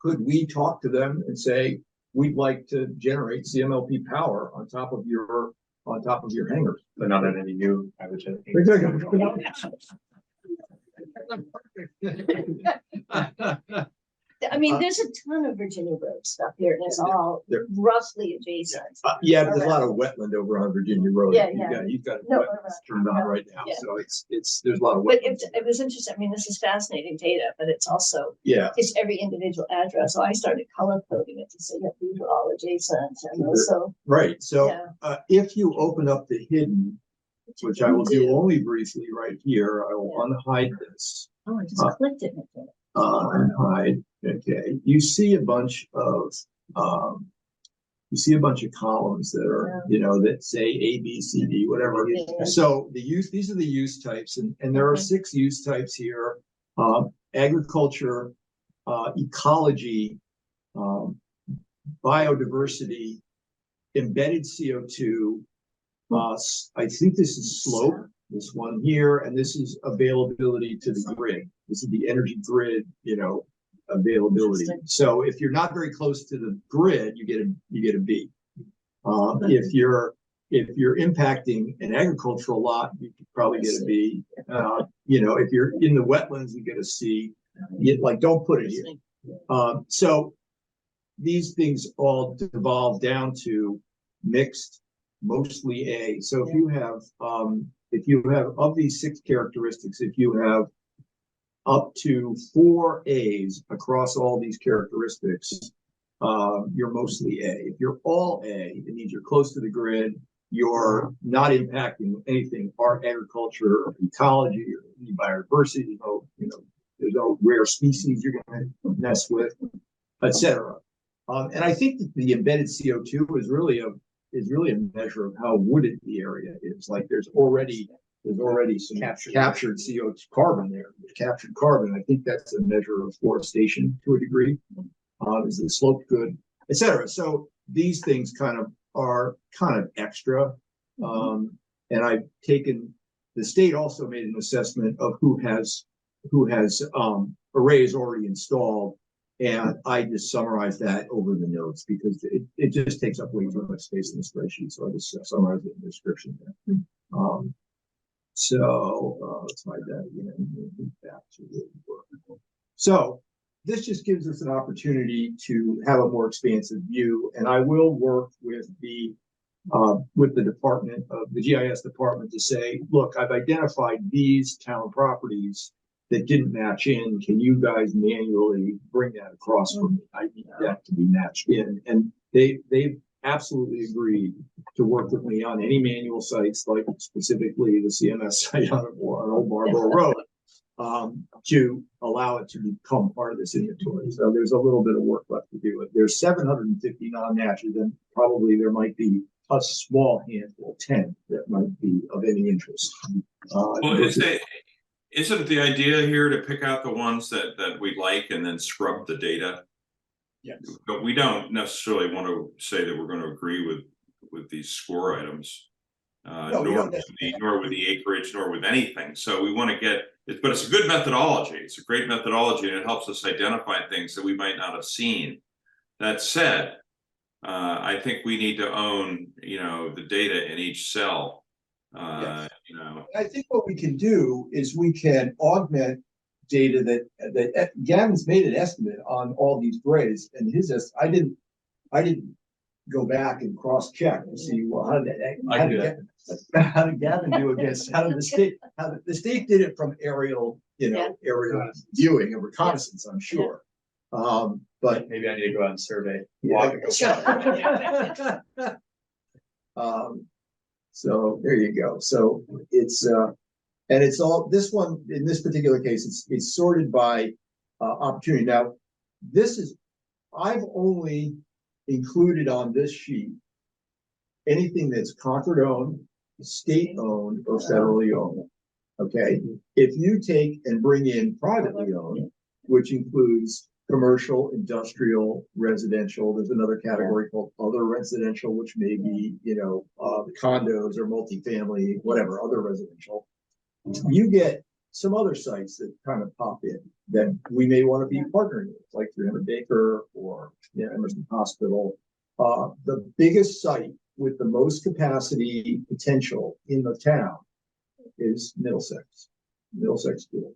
Could we talk to them and say, we'd like to generate CMLP power on top of your hangars? But not on any new, I would say. I mean, there's a ton of Virginia Road stuff here, and it's all There- roughly adjacent. Yeah, but there's a lot of wetland over on Virginia Road. Yeah, yeah. You've got No, wetlands turned on right now, yeah. so there's a lot of But wetlands. it was interesting. I mean, this is fascinating data, but it's also, Yeah, it's every individual address. So I started color coding it to say, yeah, these are all adjacent. And Sure. also, right. So yeah. if you open up the hidden, which I will do only briefly right here, I will Yeah. unhide this. Oh, I just clicked it. Unhide. Okay, you see a bunch of columns that are, you know, that say A, B, C, D, whatever. Yeah. So these are the use types, and there are Okay. 6 use types here. Agriculture, ecology, biodiversity, embedded CO2. I think this is slope, this one here, and this is availability to the grid. This is the energy grid, you know, availability. Interesting. So if you're not very close to the grid, you get a B. If you're impacting an agricultural lot, you could probably get a B. You know, if you're in the wetlands, you get a C. Don't put it here. So these things all devolve down to mixed, mostly A. So if you have of these 6 characteristics, if you have up to 4 A's across all these characteristics, you're mostly A. If you're all A, it means you're close to the grid, you're not impacting anything, art, agriculture, or ecology, or any biodiversity, there's no rare species you're gonna mess with, etc. And I think that the embedded CO2 is really a measure of how wooded the area is. Like there's already some captured CO2 carbon there, captured carbon. I think that's a measure of forestation to a degree. Is the slope good, etc. So these things are kind of extra. And I've taken, the state also made an assessment of who has arrays already installed. And I just summarized that over the notes because it just takes up way too much space in the spreadsheet. So I just summarized it in the description there. Let's hide that again. Back to the work. So this just gives us an opportunity to have a more expansive view, and I will work with the department of the GIS department to say, look, I've identified these town properties that didn't match in. Can you guys manually bring that across for me? I need that to be matched in, and they've absolutely agreed to work with me on any manual sites, like specifically the CMS site on Old Marlboro Road. to allow it to become part of this inventory. So there's a little bit of work left to do. There's 750 non-matches, and probably there might be a small handful, 10, that might be of any interest. Well, isn't the idea here to pick out the ones that we like and then scrub the data? Yes. But we don't necessarily want to say that we're going to agree with these score items. No, we Nor don't nor with the acreage, nor with anything. So we want to get it, but it's a good methodology. It's a great methodology, and it helps us identify things that we might not have seen. That said, I think we need to own, the data in each cell. Yes. I think what we can do is we can augment data that Gavin's made an estimate on all these grades, and I didn't go back and cross check and see, well, how did Gavin do against, how did the state did it from aerial viewing and reconnaissance, I'm sure. But Maybe I need to go out and survey. yeah. So there you go. So it's and it's all, this one, in this particular case, it's sorted by opportunity. Now, I've only included on this sheet anything that's Concord owned, state owned, or federally owned. Okay, if you take and bring in privately owned, which includes commercial, industrial, residential, there's another category called other residential, which may be, condos or multifamily, whatever, other residential. You get some other sites that kind of pop in that we may want to be partnering with, like 300 Acre or Emerson Hospital. The biggest site with the most capacity potential in the town is Middlesex School.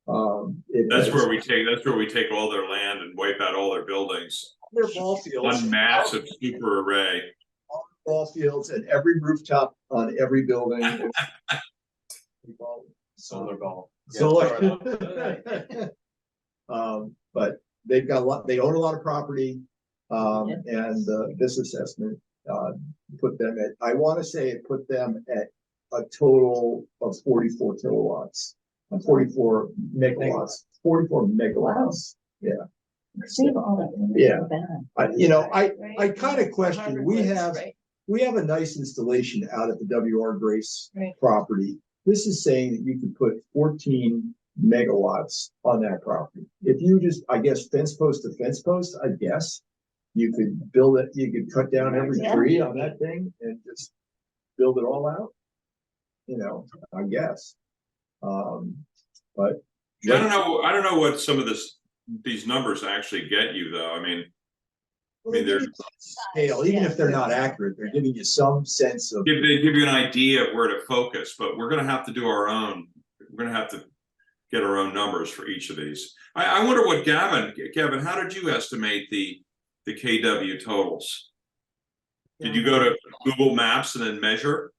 That's where we take all their land and wipe out all their buildings. Their ball fields, one massive super array. Ball fields, and every rooftop on every building. Solar ball. Solar. But they've got a lot. They own a lot of property, and this assessment put them at. I want to say it put them at a total of 44 kilowatts. 44 megawatts. 44 megawatts. Yeah. Save all that. Yeah. I kind of question. We have a nice installation out at the W.R. Grace property. This is saying that you could put 14 megawatts on that property. If you just, I guess, fence post to fence post, I guess you could build it. You could cut down every tree on that thing and just build it all out. I guess. But I don't know what some of these numbers actually get you, though. I mean, they're scale, even if they're not accurate, they're giving you some sense of. They give you an idea of where to focus, but we're going to have to do our own. We're going to have to get our own numbers for each of these. I wonder what Gavin, how did you estimate the KW totals? Did you go to Google Maps and then measure?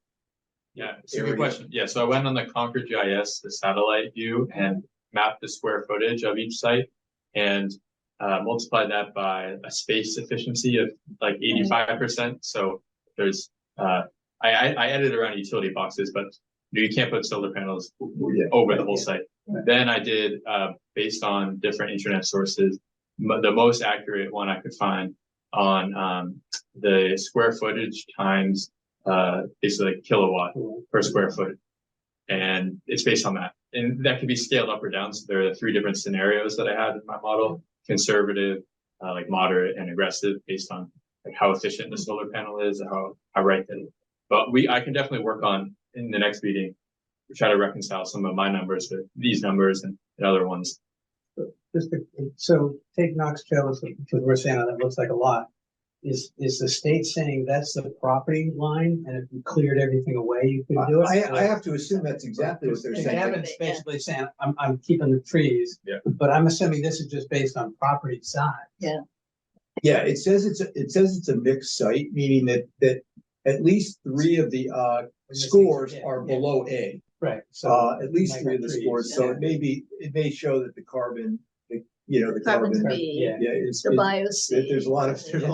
Yeah, it's a good question. Yeah, so I went on the Concord GIS, the satellite view, and mapped the square footage of each site and multiplied that by a space efficiency of like 85%. So there's, I edited around utility boxes, but you can't put solar panels over the whole site. Then I did, based on different internet sources, the most accurate one I could find on the square footage times basically like kilowatt per square foot. And it's based on that. And that can be scaled up or down. So there are 3 different scenarios that I had in my model: conservative, like moderate, and aggressive, based on like how efficient the solar panel is, how right that is. But I can definitely work on, in the next meeting, try to reconcile some of my numbers with these numbers and other ones. So take Knox Trail, because we're saying that looks like a lot. Is the state saying that's the property line, and if you cleared everything away, you could do it? I have to assume that's exactly what they're saying. Gavin's basically saying, I'm keeping the trees, but I'm assuming this is just based on property size. Yeah. Yeah, it says it's a mixed site, meaning that at least 3 of the scores are below A. Right. So at least 3 of the scores. So it may show that the carbon. The carbon, the biosphere. There's a lot of there's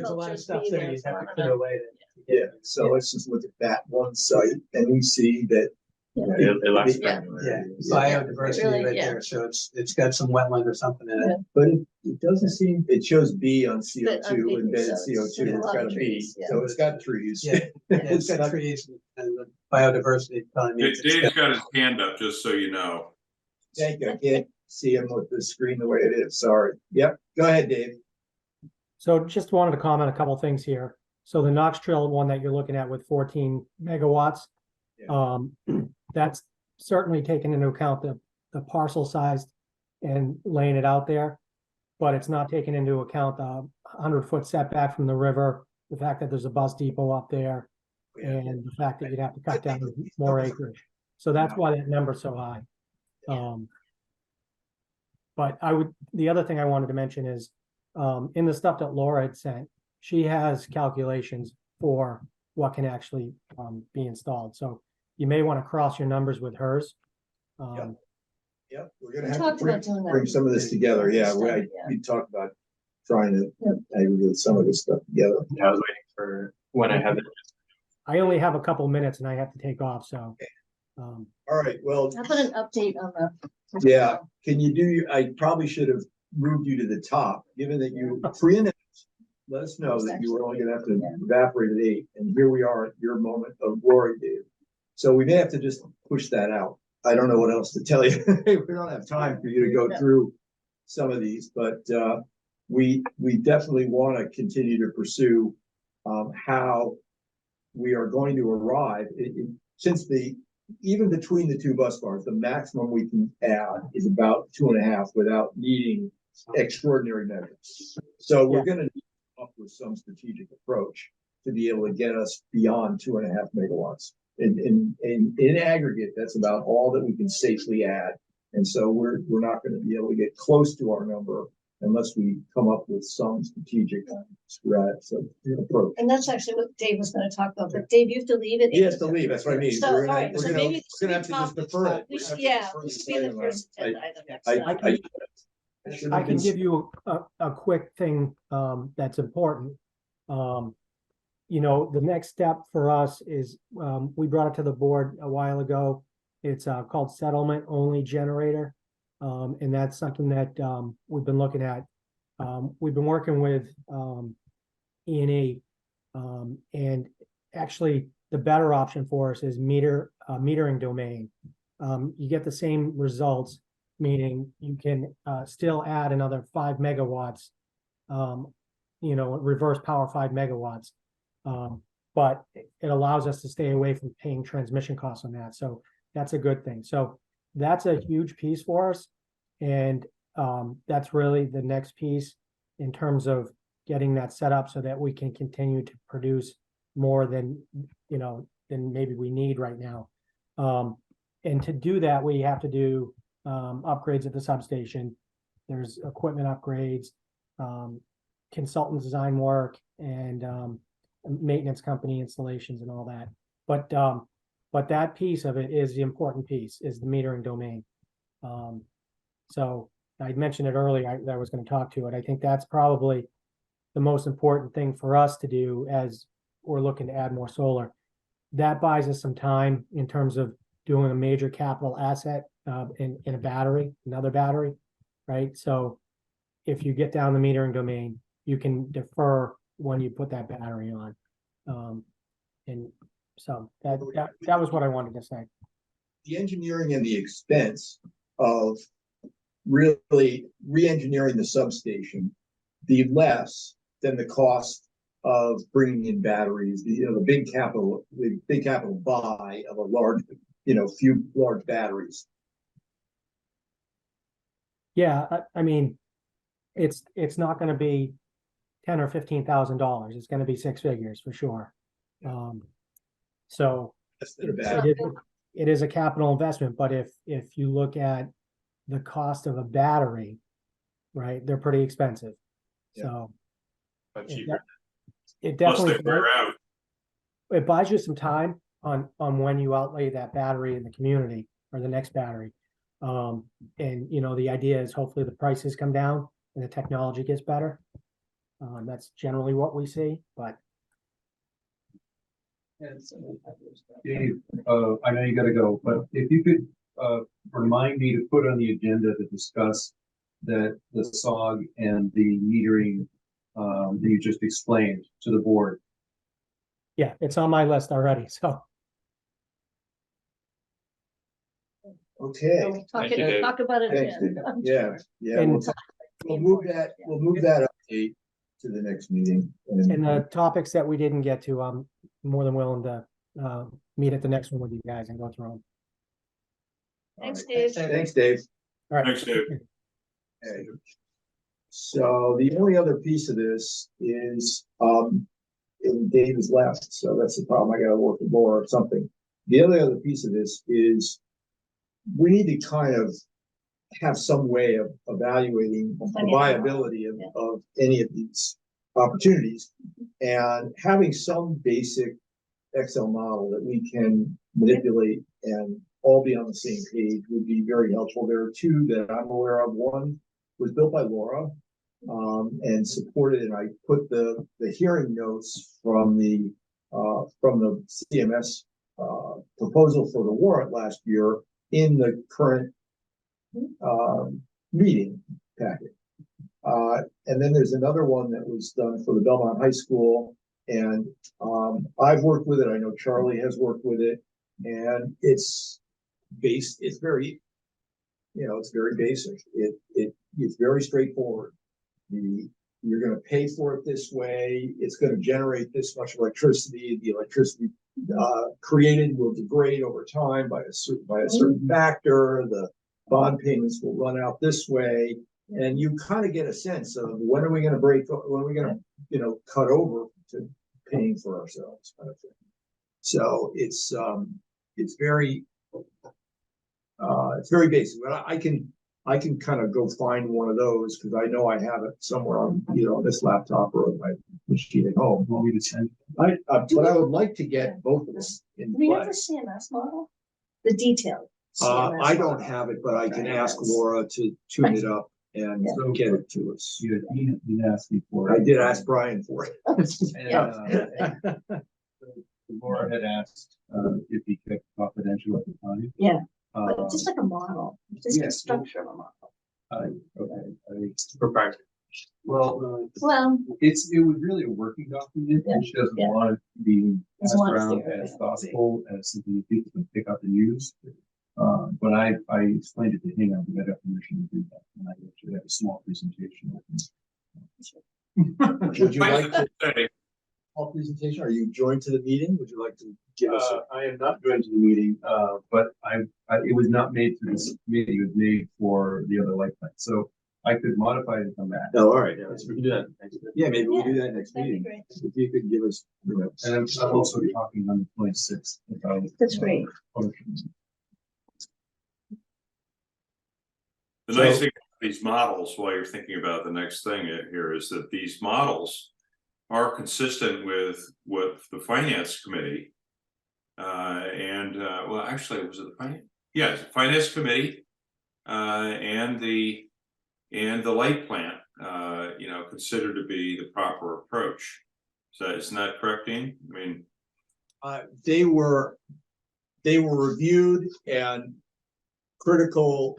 a lot of stuff there you have to clear away. So let's just look at that one site, and we see that It lacks Yeah. granularity. Biodiversity Really, right yeah. there, so it's got some wetland or something in it. But it doesn't seem, it shows B on CO2, But on B, embedded so CO2, it's it's a lot got of a B, trees, yeah. so it's got trees. Yeah, it's got trees and the biodiversity probably means it's Dave's got. got his hand up, just so you know. Thank you, I can't see him with the screen the way it is, sorry. Yep, go ahead, Dave. So just wanted to comment a couple things here. So the Knox Trail one that you're looking at with 14 megawatts, that's certainly taken into account the parcel size and laying it out there, but it's not taking into account the 100-foot setback from the river, the fact that there's a bus depot up there, and the fact that you'd have to cut down more acreage. So that's why that number's so high. But the other thing I wanted to mention is, in the stuff that Laura had sent, she has calculations for what can actually be installed. So you may want to cross your numbers with hers. Yep, we're We gonna have talked to about doing that. bring some of this together, yeah, Yeah. we talked about trying to aggregate some of this stuff together. I was waiting for when I had it. I only have a couple minutes and I have to take off, so. All right, well, How about an update on the? yeah, can you do, I probably should have moved you to the top, given that you pre-announced, let us know that you were only gonna have to evaporate at 8, and here we are at your moment of glory, Dave. So we may have to just push that out. I don't know what else to tell you. We don't have time for you to go through some of these, but we definitely want to continue to pursue how we are going to arrive. Since even between the two bus bars, the maximum we can add is about 2.5 without needing extraordinary measures. So we're going to need to come up with some strategic approach to be able to get us beyond 2.5 megawatts. In aggregate, that's about all that we can safely add. And so we're not going to be able to get close to our number unless we come up with some strategic approach. And that's actually what Dave was gonna talk about, but Dave, you have to leave it. He has to leave, that's what I mean. So, We're all right, so maybe. gonna have to just defer it. We We're should, gonna have yeah, to defer we this should be the item. first agenda item next I time. should I have can been- give you a quick thing that's important. You know, the next step for us is we brought it to the board a while ago. It's called settlement only generator. And that's something that we've been looking at. We've been working with E&E, and actually the better option for us is metering domain. You get the same results, meaning you can still add another 5 megawatts, reverse power 5 megawatts. But it allows us to stay away from paying transmission costs on that. So that's a good thing. So that's a huge piece for us. And that's really the next piece in terms of getting that set up so that we can continue to produce more than maybe we need right now. And to do that, we have to do upgrades at the substation. There's equipment upgrades, consultant design work, and maintenance company installations and all that. But that piece of it is the important piece, is the metering domain. So I mentioned it earlier that I was going to talk to it. I think that's probably the most important thing for us to do as we're looking to add more solar. That buys us some time in terms of doing a major capital asset in a battery, another battery, right? So if you get down the metering domain, you can defer when you put that battery on. And so that was what I wanted to say. The engineering and the expense of really re-engineering the substation be less than the cost of bringing in batteries, the big capital buy of a large, few large batteries. Yeah, I mean, it's not going to be $10,000 or $15,000. It's going to be 6 figures for sure. So it is a capital investment, but if you look at the cost of a battery, right, they're pretty expensive. Yeah. So But cheaper. it Plus definitely they wear out. it buys you some time on when you outlay that battery in the community or the next battery. And the idea is hopefully the prices come down and the technology gets better. That's generally what we see, but Dave, I know you gotta go, but if you could, remind me to put on the agenda to discuss that the SOG and the metering, that you just explained to the board. Yeah, it's on my list already, so. Okay. So we'll Thank you, Dave. talk about it Thanks, again. Dave. I'm Yeah, sure. yeah, And- we'll move that update to the next meeting. And the topics that we didn't get to, I'm more than willing to meet at the next one with you guys and go through them. Thanks, All right. Dave. Thanks, Dave. All right. Thanks, Dave. Okay. So the only other piece of this is, and Dave is left, so that's the problem. I gotta work with Laura or something. The other piece of this is we need to kind of have some way of evaluating the Financial viability of, yeah. of any of these opportunities. And having some basic Excel model that we can manipulate and all be on the same page would be very helpful. There are two that I'm aware of. One was built by Laura, and supported, and I put the hearing notes from the CMS proposal for the warrant last year in the current meeting packet. And then there's another one that was done for the Belmont High School, and I've worked with it. I know Charlie has worked with it, and it's very, it's very basic. It's very straightforward. You're going to pay for it this way. It's going to generate this much electricity. The electricity created will degrade over time by a certain factor. The bond payments will run out this way, and you kind of get a sense of when are we going to when are we going to, cut over to paying for ourselves, kind of thing. So it's very basic, but I can kind of go find one of those because I know I have it somewhere on, this laptop or on my machine at home. Want me to send? But I would like to get both of them in Do we have play. the CMS model? The detailed. CMS I don't model. have it, but I can Right, ask that's- Laura to tune it up and Yeah. get it to us. You asked me for I it. did ask Brian for it. And, Laura had asked, if he kept confidential at the time. Yeah, Uh, but just like a model, just yeah. a structure of a model. Proprietary. Well, Well, it was really a working document, and she doesn't Yeah. want it to be passed Doesn't want it to around be as everything. gospel, as something that people can pick up and use. But I explained it to him, and we got permission to do that, and I actually have a small presentation. Would you like to, Say, small presentation? Are you joined to the meeting? Would you like to give us? I am not going to the meeting, but it was not made for this meeting, it was made for the other light plan, so I could modify it and come back. Oh, all right. Yeah, We can do that. yeah, maybe we'll do that next that'd be meeting. great. If you could give us, And I'm also talking on the 26th about. That's great. functions. The nice thing about these models, while you're thinking about the next thing here, is that these models are consistent with what the finance committee well, actually, was it the finance? Yes, finance committee and the light plant, considered to be the proper approach. So isn't that correct, Dean? I mean, they were reviewed and critical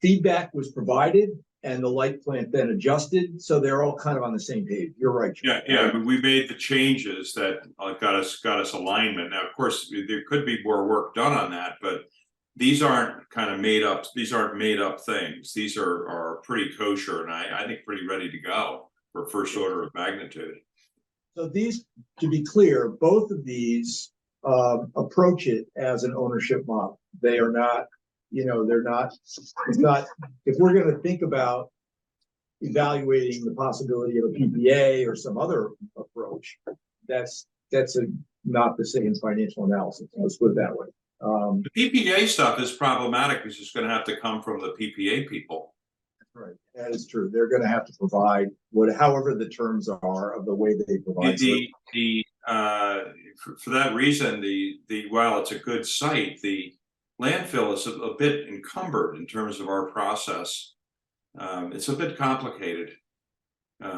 feedback was provided, and the light plant then adjusted, so they're all kind of on the same page. You're right. John. yeah, but we made the changes that got us alignment. Now, of course, there could be more work done on that, but these aren't kind of made up. These aren't made up things. These are pretty kosher, and I think pretty ready to go for first order of magnitude. So these, to be clear, both of these approach it as an ownership model. They are not, they're not, it's not, if we're going to think about evaluating the possibility of a PPA or some other approach, that's not the same financial analysis. Let's put it that way. The PPA stuff is problematic because it's going to have to come from the PPA people. Right, that is true. They're going to have to provide however the terms are of the way they provide. For that reason, while it's a good site, the landfill is a bit encumbered in terms of our process. It's a bit complicated. I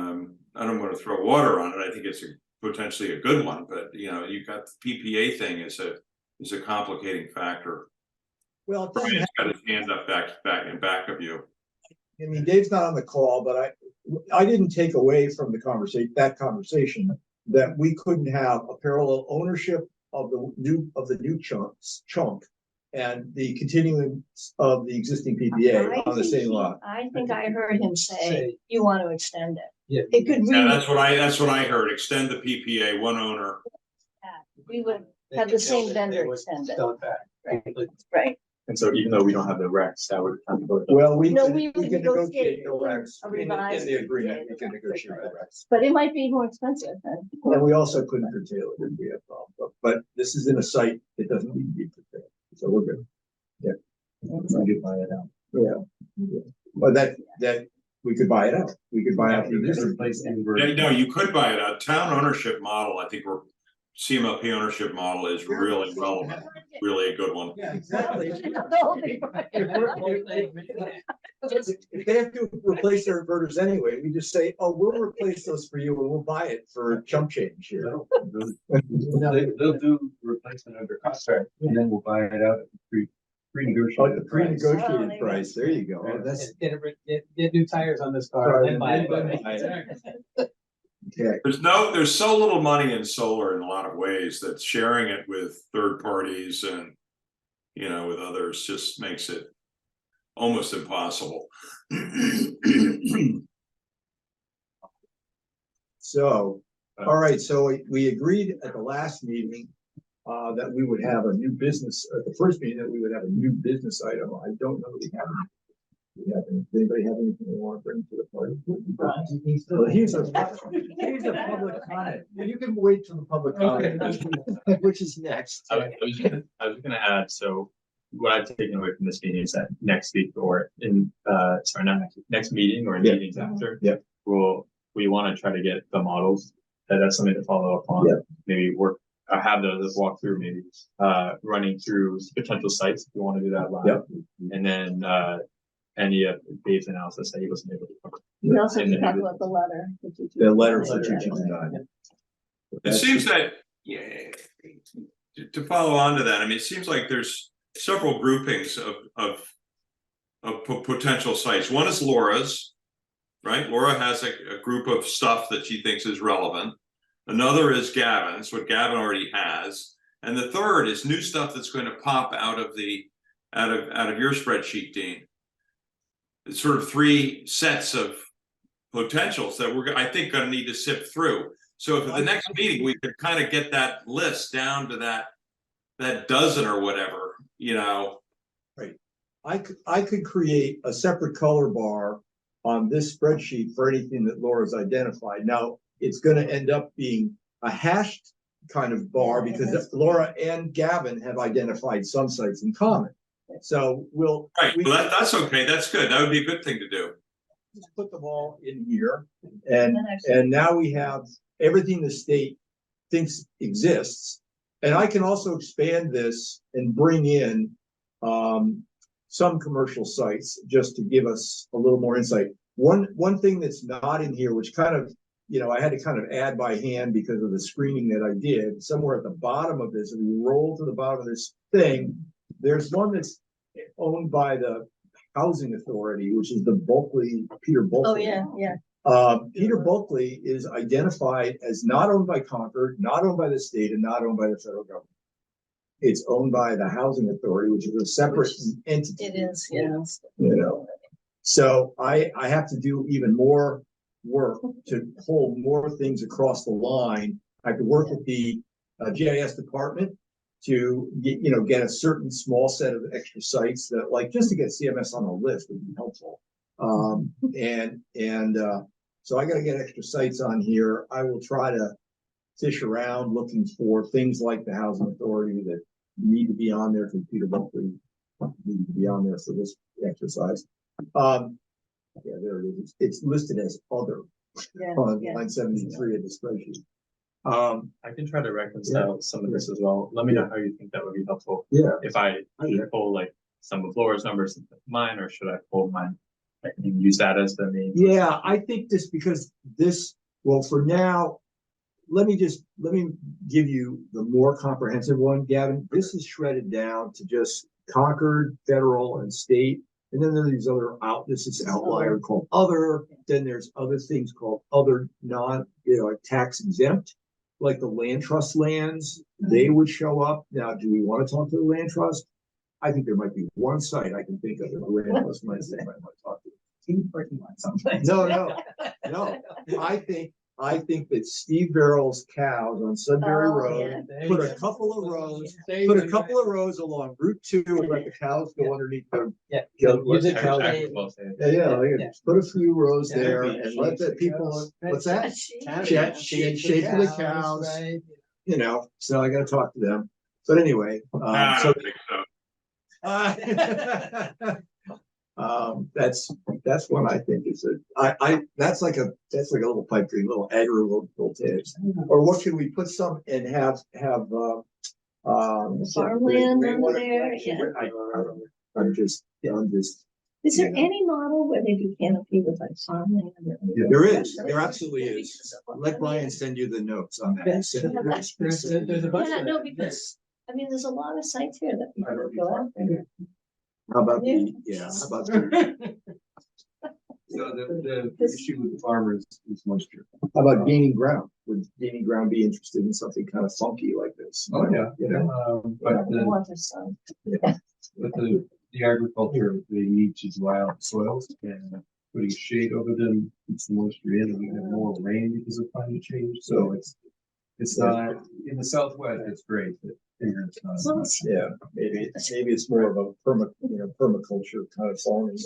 don't want to throw water on it. I think it's potentially a good one, but you know, you've got the PPA thing is a complicating factor. Well, it doesn't Brian's got his hand up back of you. I mean, Dave's not on the call, but I didn't take away from the conversation, that we couldn't have a parallel ownership of the new chunk and the continuing of the existing PPA on the same lot. I think I heard him say, you want to extend it. Yeah. It could Yeah, really, that's what I heard. Extend the PPA, one owner. we would have the same vendor extend it, Sell it back. right? And so even though we don't have the recs, that would kind of go. Well, we No, can we would negotiate negotiate the regs a in revised the agreement. We PPA. can negotiate the regs. But it might be more expensive then. And we also couldn't curtail it if we had problems, but this is in a site that doesn't need to be curtailed, so we're good. Yeah. I could buy it out. Yeah. But that, we could buy it out. We could buy out the existing place. Yeah, no, you could buy it. A town ownership model, I think CMLP ownership model is really relevant, really a good one. Yeah, exactly. Just- If they have to replace their inverters anyway, we just say, oh, we'll replace those for you and we'll buy it for chump change here. They'll do replacement under contract, and then we'll buy it out at Oh, pre-negotiated. the price. pre-negotiated Oh, price, there you go. Oh, that's, Get new tires on this car. and then buy it. okay. There's so little money in solar in a lot of ways that sharing it with third parties and, you know, with others just makes it almost impossible. So, all right, so we agreed at the last meeting that we would have a new business, at the first meeting that we would have a new business item. I don't know that we have. Does anybody have anything they want to bring to the party? Well, here's a public comment. You can wait till the public comment, which is next. I was gonna add, so what I've taken away from this meeting is that next week or not next meeting or in Yeah. meetings after. Yeah. We want to try to get the models. That's something to follow up on. Yeah. Maybe have those walk through, maybe running through potential sites if you want to do that live. Yep. And then any of Dave's analysis that he wasn't able to cover. We also And can talk then- about the letter. The letter for 229. It seems that, yeah, to follow on to that, I mean, it seems like there's several groupings of potential sites. One is Laura's, right? Laura has a group of stuff that she thinks is relevant. Another is Gavin's, what Gavin already has. And the third is new stuff that's going to pop out of your spreadsheet, Dean. It's sort of three sets of potentials that I think gonna need to sift through. So if at the next meeting, we could kind of get that list down to that dozen or whatever, you know. I could create a separate color bar on this spreadsheet for anything that Laura's identified. Now, it's gonna end up being a hashed kind of bar because Laura and Gavin have identified some sites in common. So Well, that's okay. That's good. That would be a good thing to do. just put them all in here, and now we have everything the state thinks exists. And I can also expand this and bring in some commercial sites just to give us a little more insight. One thing that's not in here, which kind of, you know, I had to kind of add by hand because of the screening that I did, somewhere at the bottom of this, and we roll to the bottom of this thing, there's one that's owned by the Housing Authority, which is the Peter Bulkley. Oh, yeah. Peter Bulkley is identified as not owned by Concord, not owned by the state, and not owned by the federal government. It's owned by the Housing Authority, which is a separate entity. It is, yes. You know, so I have to do even more work to pull more things across the line. I have to work with the GIS department to get a certain small set of extra sites that, like, just to get CMS on the list would be helpful. So I got to get extra sites on here. I will try to fish around looking for things like the Housing Authority that need to be on there for Peter Buckley, need to be on there for this exercise. Yeah, there it is. It's listed as other on line 73 of the spreadsheet. I can try to reconcile some of this as well. Let me know how you think that would be helpful. Yeah. If I pull like some of Laura's numbers and mine, or should I pull mine? I can use that as the main. Yeah, I think this, because this, well, for now, let me give you the more comprehensive one, Gavin. This is shredded down to just Concord, federal, and state. And then there are these other this is an outlier called other. Then there's other things called other like tax exempt, like the land trust lands. They would show up. Now, do we want to talk to the land trust? I think there might be one site I can think of that the land trust might want to talk to. No. I think that Steve Barrel's cows on Sudbury Road, put a couple of rows along Route 2 and let the cows go underneath them. Yeah. Use it, Cows. Put a few rows there and let the people, what's that? Shade for the cows, Right. So I gotta talk to them. But anyway, I so don't think so. That's one I think is that's like a little pipe dream, little agrivoltaics. Or what can we put some and have Farmland under there, yeah. I'm just Is there any model where they do canopy with like farmland? there absolutely is. Let Brian send you the notes on that. There's a bunch Yeah, of no, because, I mean, there's a lot of sites here that people would go out there. How about So the issue with the farmers is moisture. how about gaining ground? Would gaining ground be interested in something kind of funky like this? Oh, yeah. But I want this son. the agriculture, they need to dry out soils, and putting shade over them keeps the moisture in, and we have more rain because of climate change. So it's not in the Southwest. It's great, but here it's not. So it's- Yeah, maybe it's more of a permaculture kind of farming.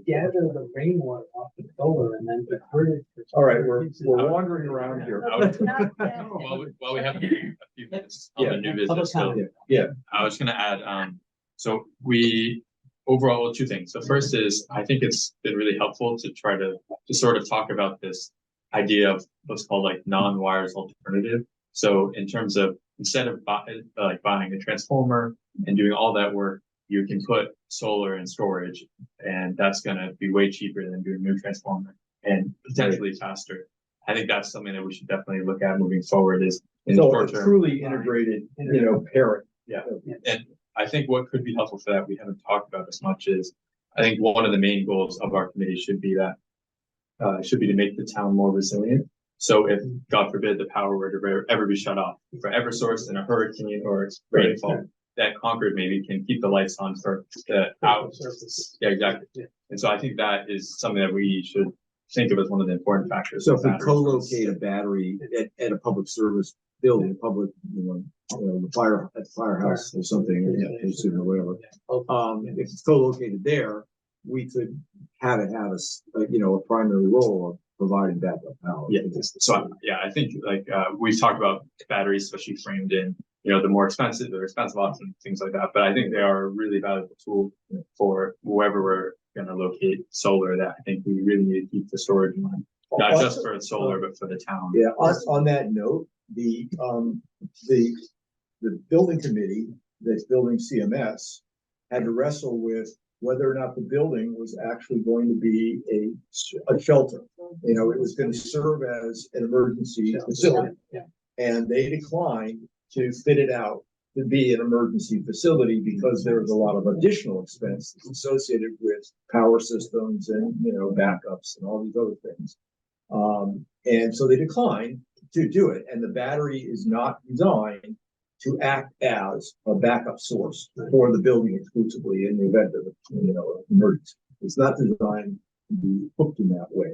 gather the rainwater off the solar and then convert it. All right, we're wandering around here. While we have a few minutes on the new business, so Yeah. I was gonna add, so overall, two things. The first is, I think it's been really helpful to try to sort of talk about this idea of what's called like non-wires alternative. So in terms of, instead of buying a transformer and doing all that work, you can put solar and storage, and that's gonna be way cheaper than doing a new transformer and potentially faster. I think that's something that we should definitely look at moving forward, is in the So a short term. truly integrated, parent. Yeah, and I think what could be helpful for that, we haven't talked about as much, is I think one of the main goals of our committee should be to make the town more resilient. So if, God forbid, the power were to ever be shut off for Eversource in a hurricane or rainfall, that Concord maybe can keep the lights on for the hours. Yeah, exactly. And so I think that is something that we should think of as one of the important factors. So if we co-locate a battery at a public service building, public, the firehouse or something, or whatever. If it's co-located there, we could have it have a primary role of providing backup power. Yeah. So I think we've talked about batteries, especially framed in, the more expensive options, things like that. But I think they are a really valuable tool for whoever we're going to locate solar, that I think we really need to keep the storage in mind, not just for solar, but for the town. Yeah. On that note, the building committee that's building CMS had to wrestle with whether or not the building was actually going to be a shelter. It was going to serve as an emergency facility. And they declined to fit it out to be an emergency facility because there was a lot of additional expense associated with power systems and, backups and all these other things. And so they declined to do it. And the battery is not designed to act as a backup source for the building exclusively in the event of, emergency. It's not designed to be hooked in that way.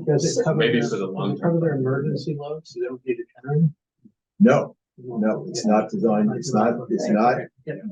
Does it cover Maybe their- for the long does it cover their emergency loads? So they don't need to turn? No, it's not designed. It's not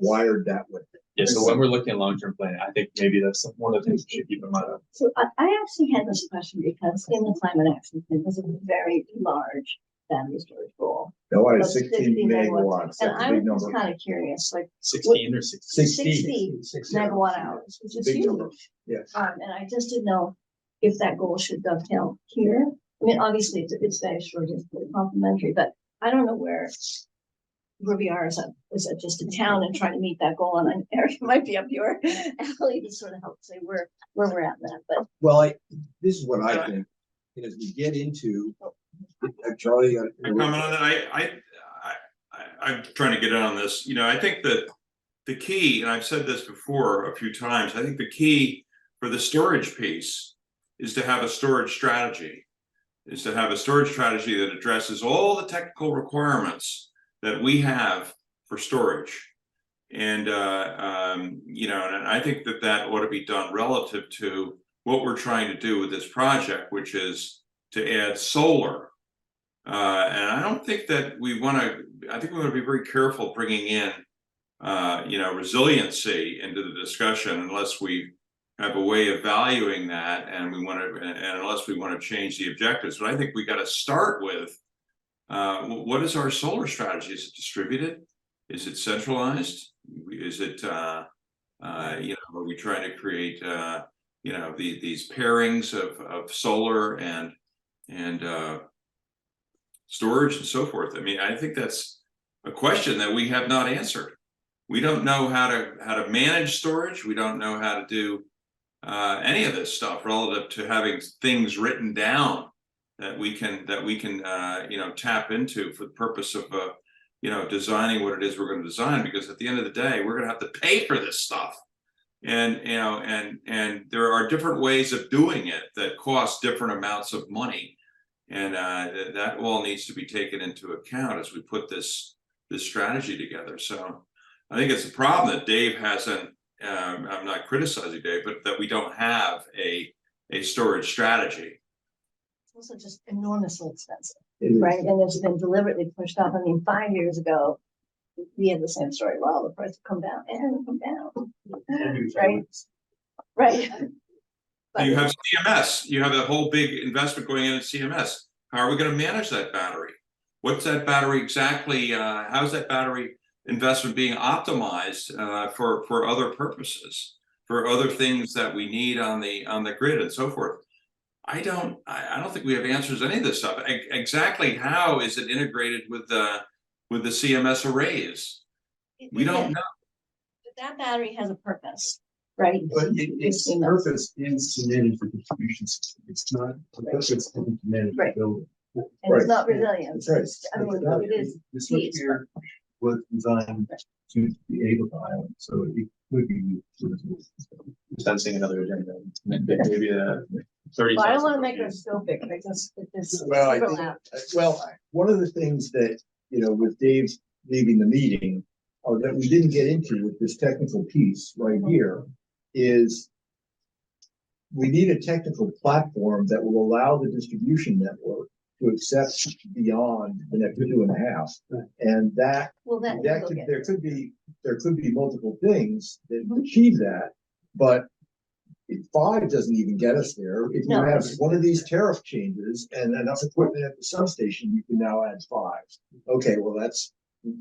wired that way. Yeah, so when we're looking at long-term planning, I think maybe that's one of the things we should keep in mind. So I actually had this question because in the climate action plan, there's a very large battery storage goal. No, I had Of 16 megawatts. And That's a I big was just number. kind of curious, like 16 or 16? 60 megawatt hours, which is Big huge. number. Yes. And I just didn't know if that goal should dovetail here. I mean, obviously it's very short, it's complementary, but I don't know where we are as a just a town and trying to meet that goal. And Eric might be up your alley to sort of help say where we're at in that, but. Well, this is what I think. As we get into Charlie. I comment on that. I'm trying to get in on this. You know, I think that the key, and I've said this before a few times, I think the key for the storage piece is to have a storage strategy, that addresses all the technical requirements that we have for storage. And, you know, and I think that that ought to be done relative to what we're trying to do with this project, which is to add solar. And I don't think that we want to, I think we want to be very careful bringing in, you know, resiliency into the discussion unless we have a way of valuing that, and we want to, and unless we want to change the objectives. But I think we got to start with what is our solar strategy? Is it distributed? Is it centralized? Is it, you know, are we trying to create, you know, these pairings of solar and storage and so forth? I mean, I think that's a question that we have not answered. We don't know how to manage storage. We don't know how to do any of this stuff relative to having things written down that we can you know, tap into for the purpose of you know, designing what it is we're going to design. Because at the end of the day, we're going to have to pay for this stuff, and you know, and there are different ways of doing it that cost different amounts of money, and that all needs to be taken into account as we put this strategy together. So I think it's a problem that Dave hasn't. I'm not criticizing Dave, but that we don't have a storage strategy. It's also just enormously expensive, right? And it's been deliberately pushed off. I mean, 5 years ago, we had the same story. Well, the price will come down and come down, right? Right. But You have CMS. You have a whole big investment going in CMS. How are we going to manage that battery? What's that battery exactly? How's that battery investment being optimized for other purposes, for other things that we need on the grid and so forth? I don't think we have answers to any of this stuff. Exactly how is it integrated with the CMS arrays? We don't know. But that battery has a purpose, right? But its purpose is to manage the distribution system. It's not, the purpose is to manage the Right. building. And it's not resilient. That's right. I mean, it is. The switchgear was designed to be able to island, so it could be used for Sensing another agenda, maybe a 30. Well, I don't want to make it dystopic, because it's. Well, I think, one of the things that, you know, with Dave leaving the meeting, that we didn't get into with this technical piece right here is we need a technical platform that will allow the distribution network to accept beyond the next 2.5. And that, Well, then. there could be multiple things that achieve that, but 5 doesn't even get us there. If you No. have one of these tariff changes and enough equipment at the substation, you can now add 5. Okay, well, that's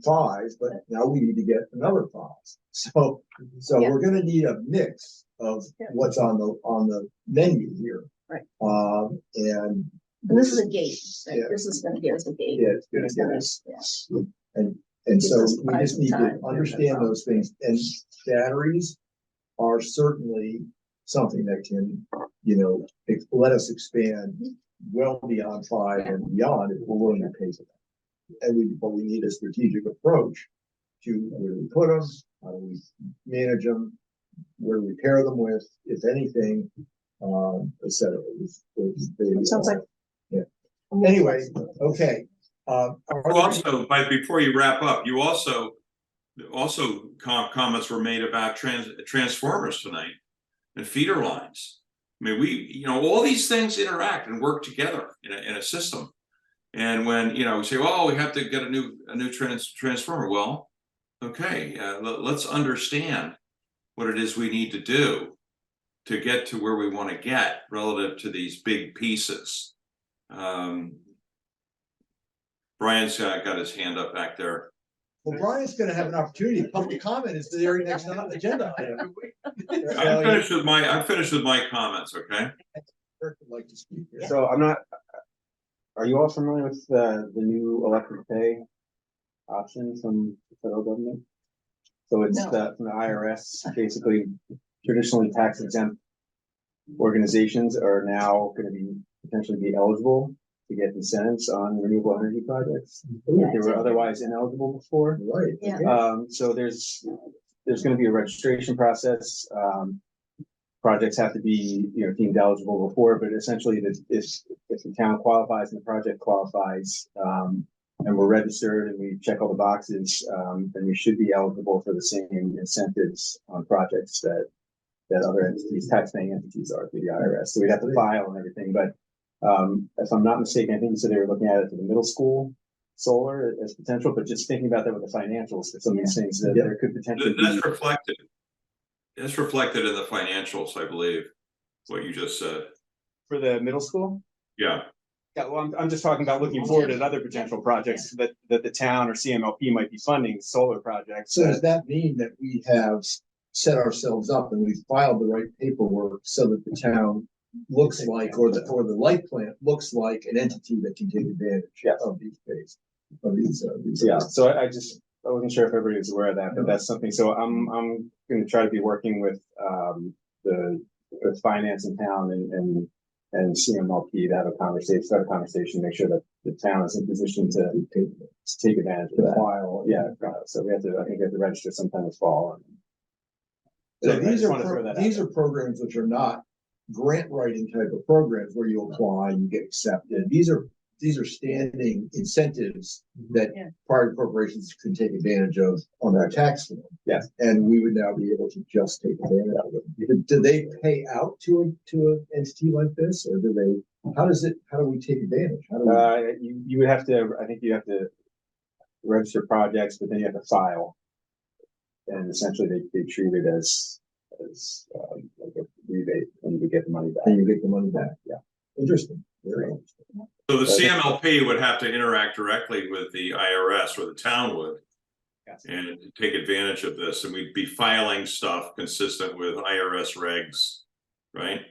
5, but now we need to get another 5. So Yeah. we're gonna need a mix of what's on the menu here. Right. And this is a gate, right? Yeah. This is gonna give us a gate. yeah, it's gonna get us. And so we just need to understand those things, and batteries are certainly something that can, you know, let us expand well beyond 5 and beyond if we're willing to pay for that. But we need a strategic approach to where we put them, how do we manage them, where do we pair them with, if anything, et cetera. Sounds like. Yeah. Anyway, okay. Also, before you wrap up, you also comments were made about transformers tonight and feeder lines. I mean, you know, all these things interact and work together in a system. And when, you know, we say, well, we have to get a new transformer. Well, okay, let's understand what it is we need to do to get to where we want to get relative to these big pieces. Brian's got his hand up back there. Well, Brian's gonna have an opportunity. Public comment is the very next agenda item. I'm finished with my comments, okay? Kirk would like to speak here. So are you all familiar with the new electric pay option from the federal government? So it's No. from the IRS, basically traditionally tax exempt organizations are now going to potentially be eligible to get incentives on renewable energy projects. That they were otherwise ineligible before. Right. Yeah. So there's gonna be a registration process. Projects have to be, deemed eligible before, but essentially if the town qualifies and the project qualifies, and we're registered and we check all the boxes, then we should be eligible for the same incentives on projects that other entities, taxpaying entities are through the IRS. So we'd have to file and everything, but if I'm not mistaken, I think you said they were looking at it for the middle school solar as potential, but just thinking about that with the financials for some of these things that there could potentially be. That's reflected. It's reflected in the financials, I believe, what you just said. For the middle school? Yeah. Yeah, well, I'm just talking about looking forward at other potential projects that the town or CMLP might be funding, solar projects. So does that mean that we have set ourselves up and we've filed the right paperwork so that the town looks like, or the light plant looks like an entity that can take advantage of these phase, of these. Yeah, so I wasn't sure if everybody was aware of that, but that's something. So I'm going to try to be working with with finance in town and CMLP to have a conversation, make sure that the town is in position to take advantage of that. While, so I think we have to register sometime this fall. So I these just want to throw that out these there. are programs which are not grant writing type of programs where you apply and you get accepted. These are standing incentives that private corporations can take advantage of on their tax form. Yes. And we would now be able to just take advantage of it. Do they pay out to an entity like this, or how do we take advantage? How do we? You would have to, I think you have to register projects, but then you have to file. And essentially they treat it as like a rebate and you get the money back. And you get the money back. Yeah. Interesting. Very interesting. So the CMLP would have to interact directly with the IRS, or the town would, and take advantage of this, and we'd be filing stuff consistent with IRS regs, right?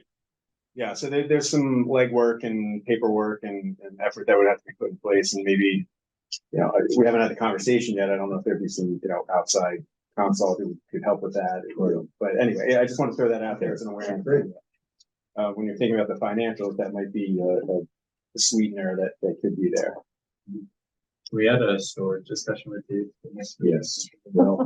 Yeah, so there's some legwork and paperwork and effort that would have to be put in place, and maybe, we haven't had the conversation yet. I don't know if there'd be some, outside consult who could help with that. But anyway, I just want to throw that out there as an awareness. When you're thinking about the financials, that might be a sweetener that could be there. We had a storage discussion with you. Yes. Well,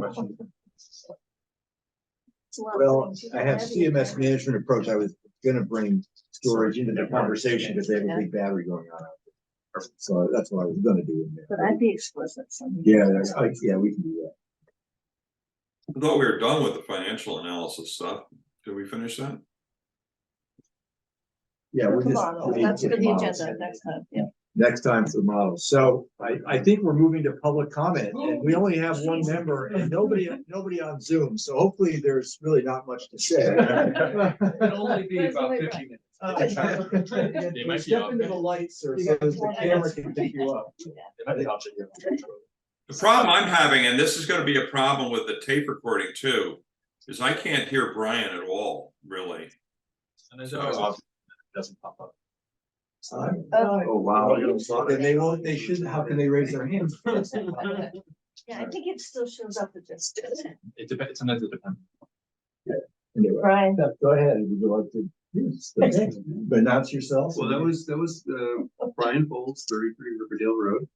Well, I have CMS management approach. I was gonna bring storage into the conversation because they have a big battery going on out there. So that's what I was gonna do in there. But I'd be explicit. Yeah, we can do that. I thought we were done with the financial analysis stuff. Did we finish that? Yeah, we're just. That's for the agenda next time, Next time for the models. So I think we're moving to public comment, and we only have one member and nobody on Zoom. So hopefully there's really not much to say. It'll only be about 50 minutes. They might be Step off. into the lights, sir, so the camera can pick you up. The problem I'm having, and this is going to be a problem with the tape recording too, is I can't hear Brian at all, really. And there's always option that doesn't pop up. Oh, wow. Then they shouldn't, how can they raise their hands? Yeah, I think it still shows up at just. It depends, sometimes it depends. Anyway, Brian. go ahead. Would you like to announce yourself? Well, that was Brian Bolts, 33 Riverdale Road.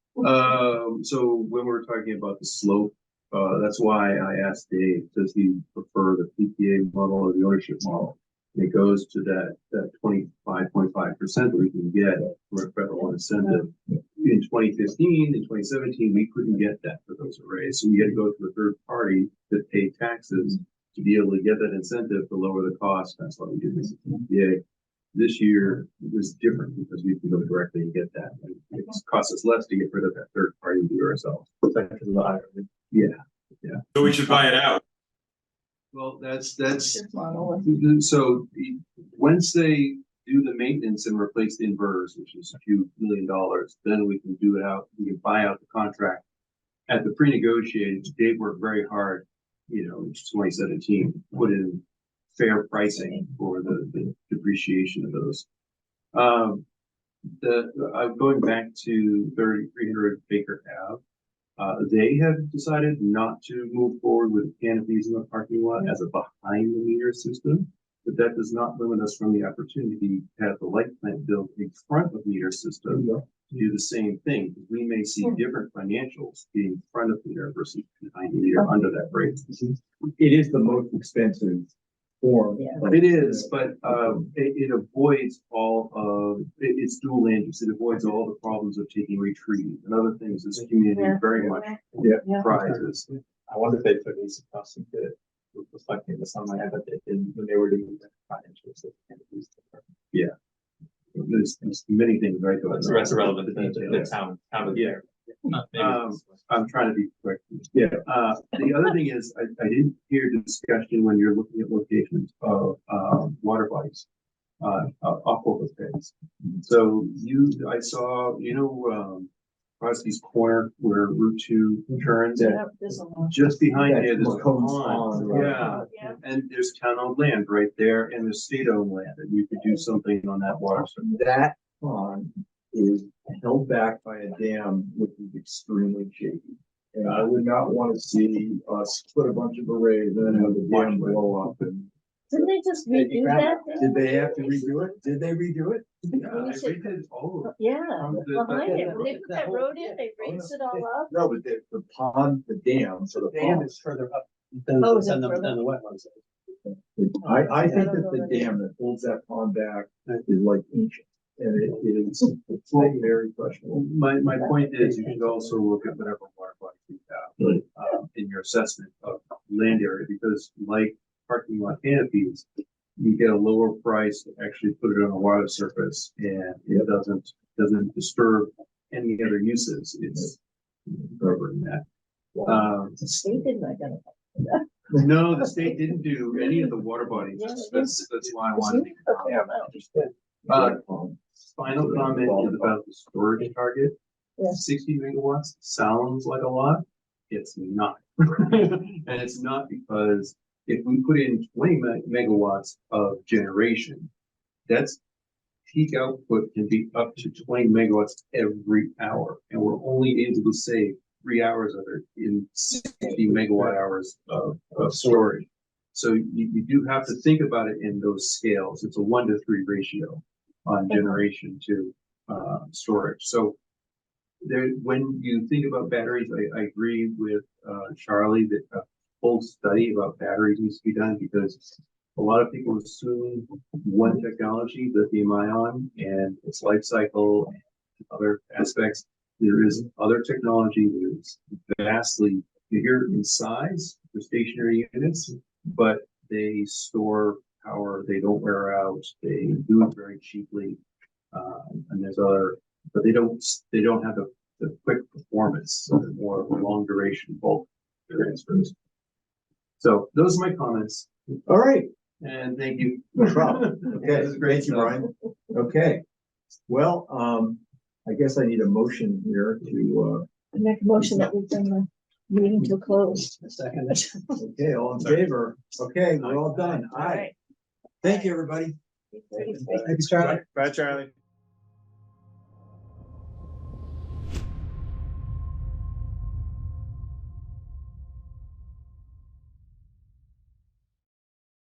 So when we're talking about the slope, that's why I asked Dave, does he prefer the PPA model or the ownership model? And it goes to that 25.5% that we can get for a federal incentive. In 2015 and 2017, we couldn't get that for those arrays. So we had to go to a third party that paid taxes to be able to get that incentive to lower the cost. That's why we did this PPA. This year it was different because we can go directly and get that. And it costs us less to get rid of that third party and do it ourselves. Yeah. So we should buy it out. Well, that's so once they do the maintenance and replace the inverters, which is a few $1 million, then we can do it out. We can buy out the contract. At the pre-negotiated, Dave worked very hard, in 2017, put in fair pricing for the depreciation of those. Going back to 300 Baker Ave. They have decided not to move forward with canopies in the parking lot as a behind the meter system. but that does not limit us from the opportunity to have the light plant built in front of meter system to do the same thing. We may see different financials being in front of meter versus behind meter under that rate. It is the most expensive form. Yeah. It is, but it avoids all of, it's dual land use. It avoids all the problems of taking retreat and other things this community Yeah. very much Yeah. prizes. I wonder if they took these across into reflecting this on my head that they did when they were doing the financials. There's many things, right? That's irrelevant to the details. town of Yeah. there. Maybe I'm trying to be quick. Yeah, the other thing is, I didn't hear discussion when you're looking at locations of, water bodies. Aquifer beds. So I saw, Crosby's Corner where Route 2 turns. Yeah, there's a lot. Just behind That's there, there's a McCombs pond, Pond, yeah, Yeah. and there's town-owned land right there, and there's state-owned land, and you could do something on that water. That pond is held back by a dam, which is extremely shaky. And I would not want to see us put a bunch of arrays and then have the dam blow up. And Didn't they just redo that? did they have to redo it? Did they redo it? Yeah, I redid all of it. Yeah, the- behind it, the- when they put that road in, they raised it all up. No, but the pond, the dam, so the Dam pond. is further up than, Oh, is it than the, further? than the wetlands. I think that the dam that holds that pond back is like ancient. And it is, it's like very questionable. My point is, you should also look at whatever water body you have, in your assessment of land area, because like parking lot canopies, you get a lower price to actually put it on a water surface, and it doesn't disturb any other uses. It's covering that. The state didn't identify. No, the state didn't do any of the water bodies. Yeah, That's why I wanted to. A fair amount. Final comment is about the storage target. Yeah. 60 megawatts sounds like a lot. It's not. And it's not because if we put in 20 megawatts of generation, that's peak output can be up to 20 megawatts every hour. And we're only able to save 3 hours of it in 60 megawatt hours of storage. So you do have to think about it in those scales. It's a 1-to-3 ratio on generation to storage. So there, when you think about batteries, I agree with Charlie that a full study about batteries needs to be done, because a lot of people assume one technology, lithium ion, and its life cycle and other aspects. There is other technology that is vastly bigger in size for stationary units, but they store power, they don't wear out, they do it very cheaply. And there's other, but they don't have the quick performance, so they're more of a long duration bulk transfers. So those are my comments, All right, and thank you. no problem. Okay, This is great thank you, stuff. Brian. Okay. Well, I guess I need a motion here to, I make a motion that we bring the meeting to a close. Second. okay, all in favor? Okay, we're all done. All right. right. Thank you, everybody. Thank you, Charlie. Bye, Charlie.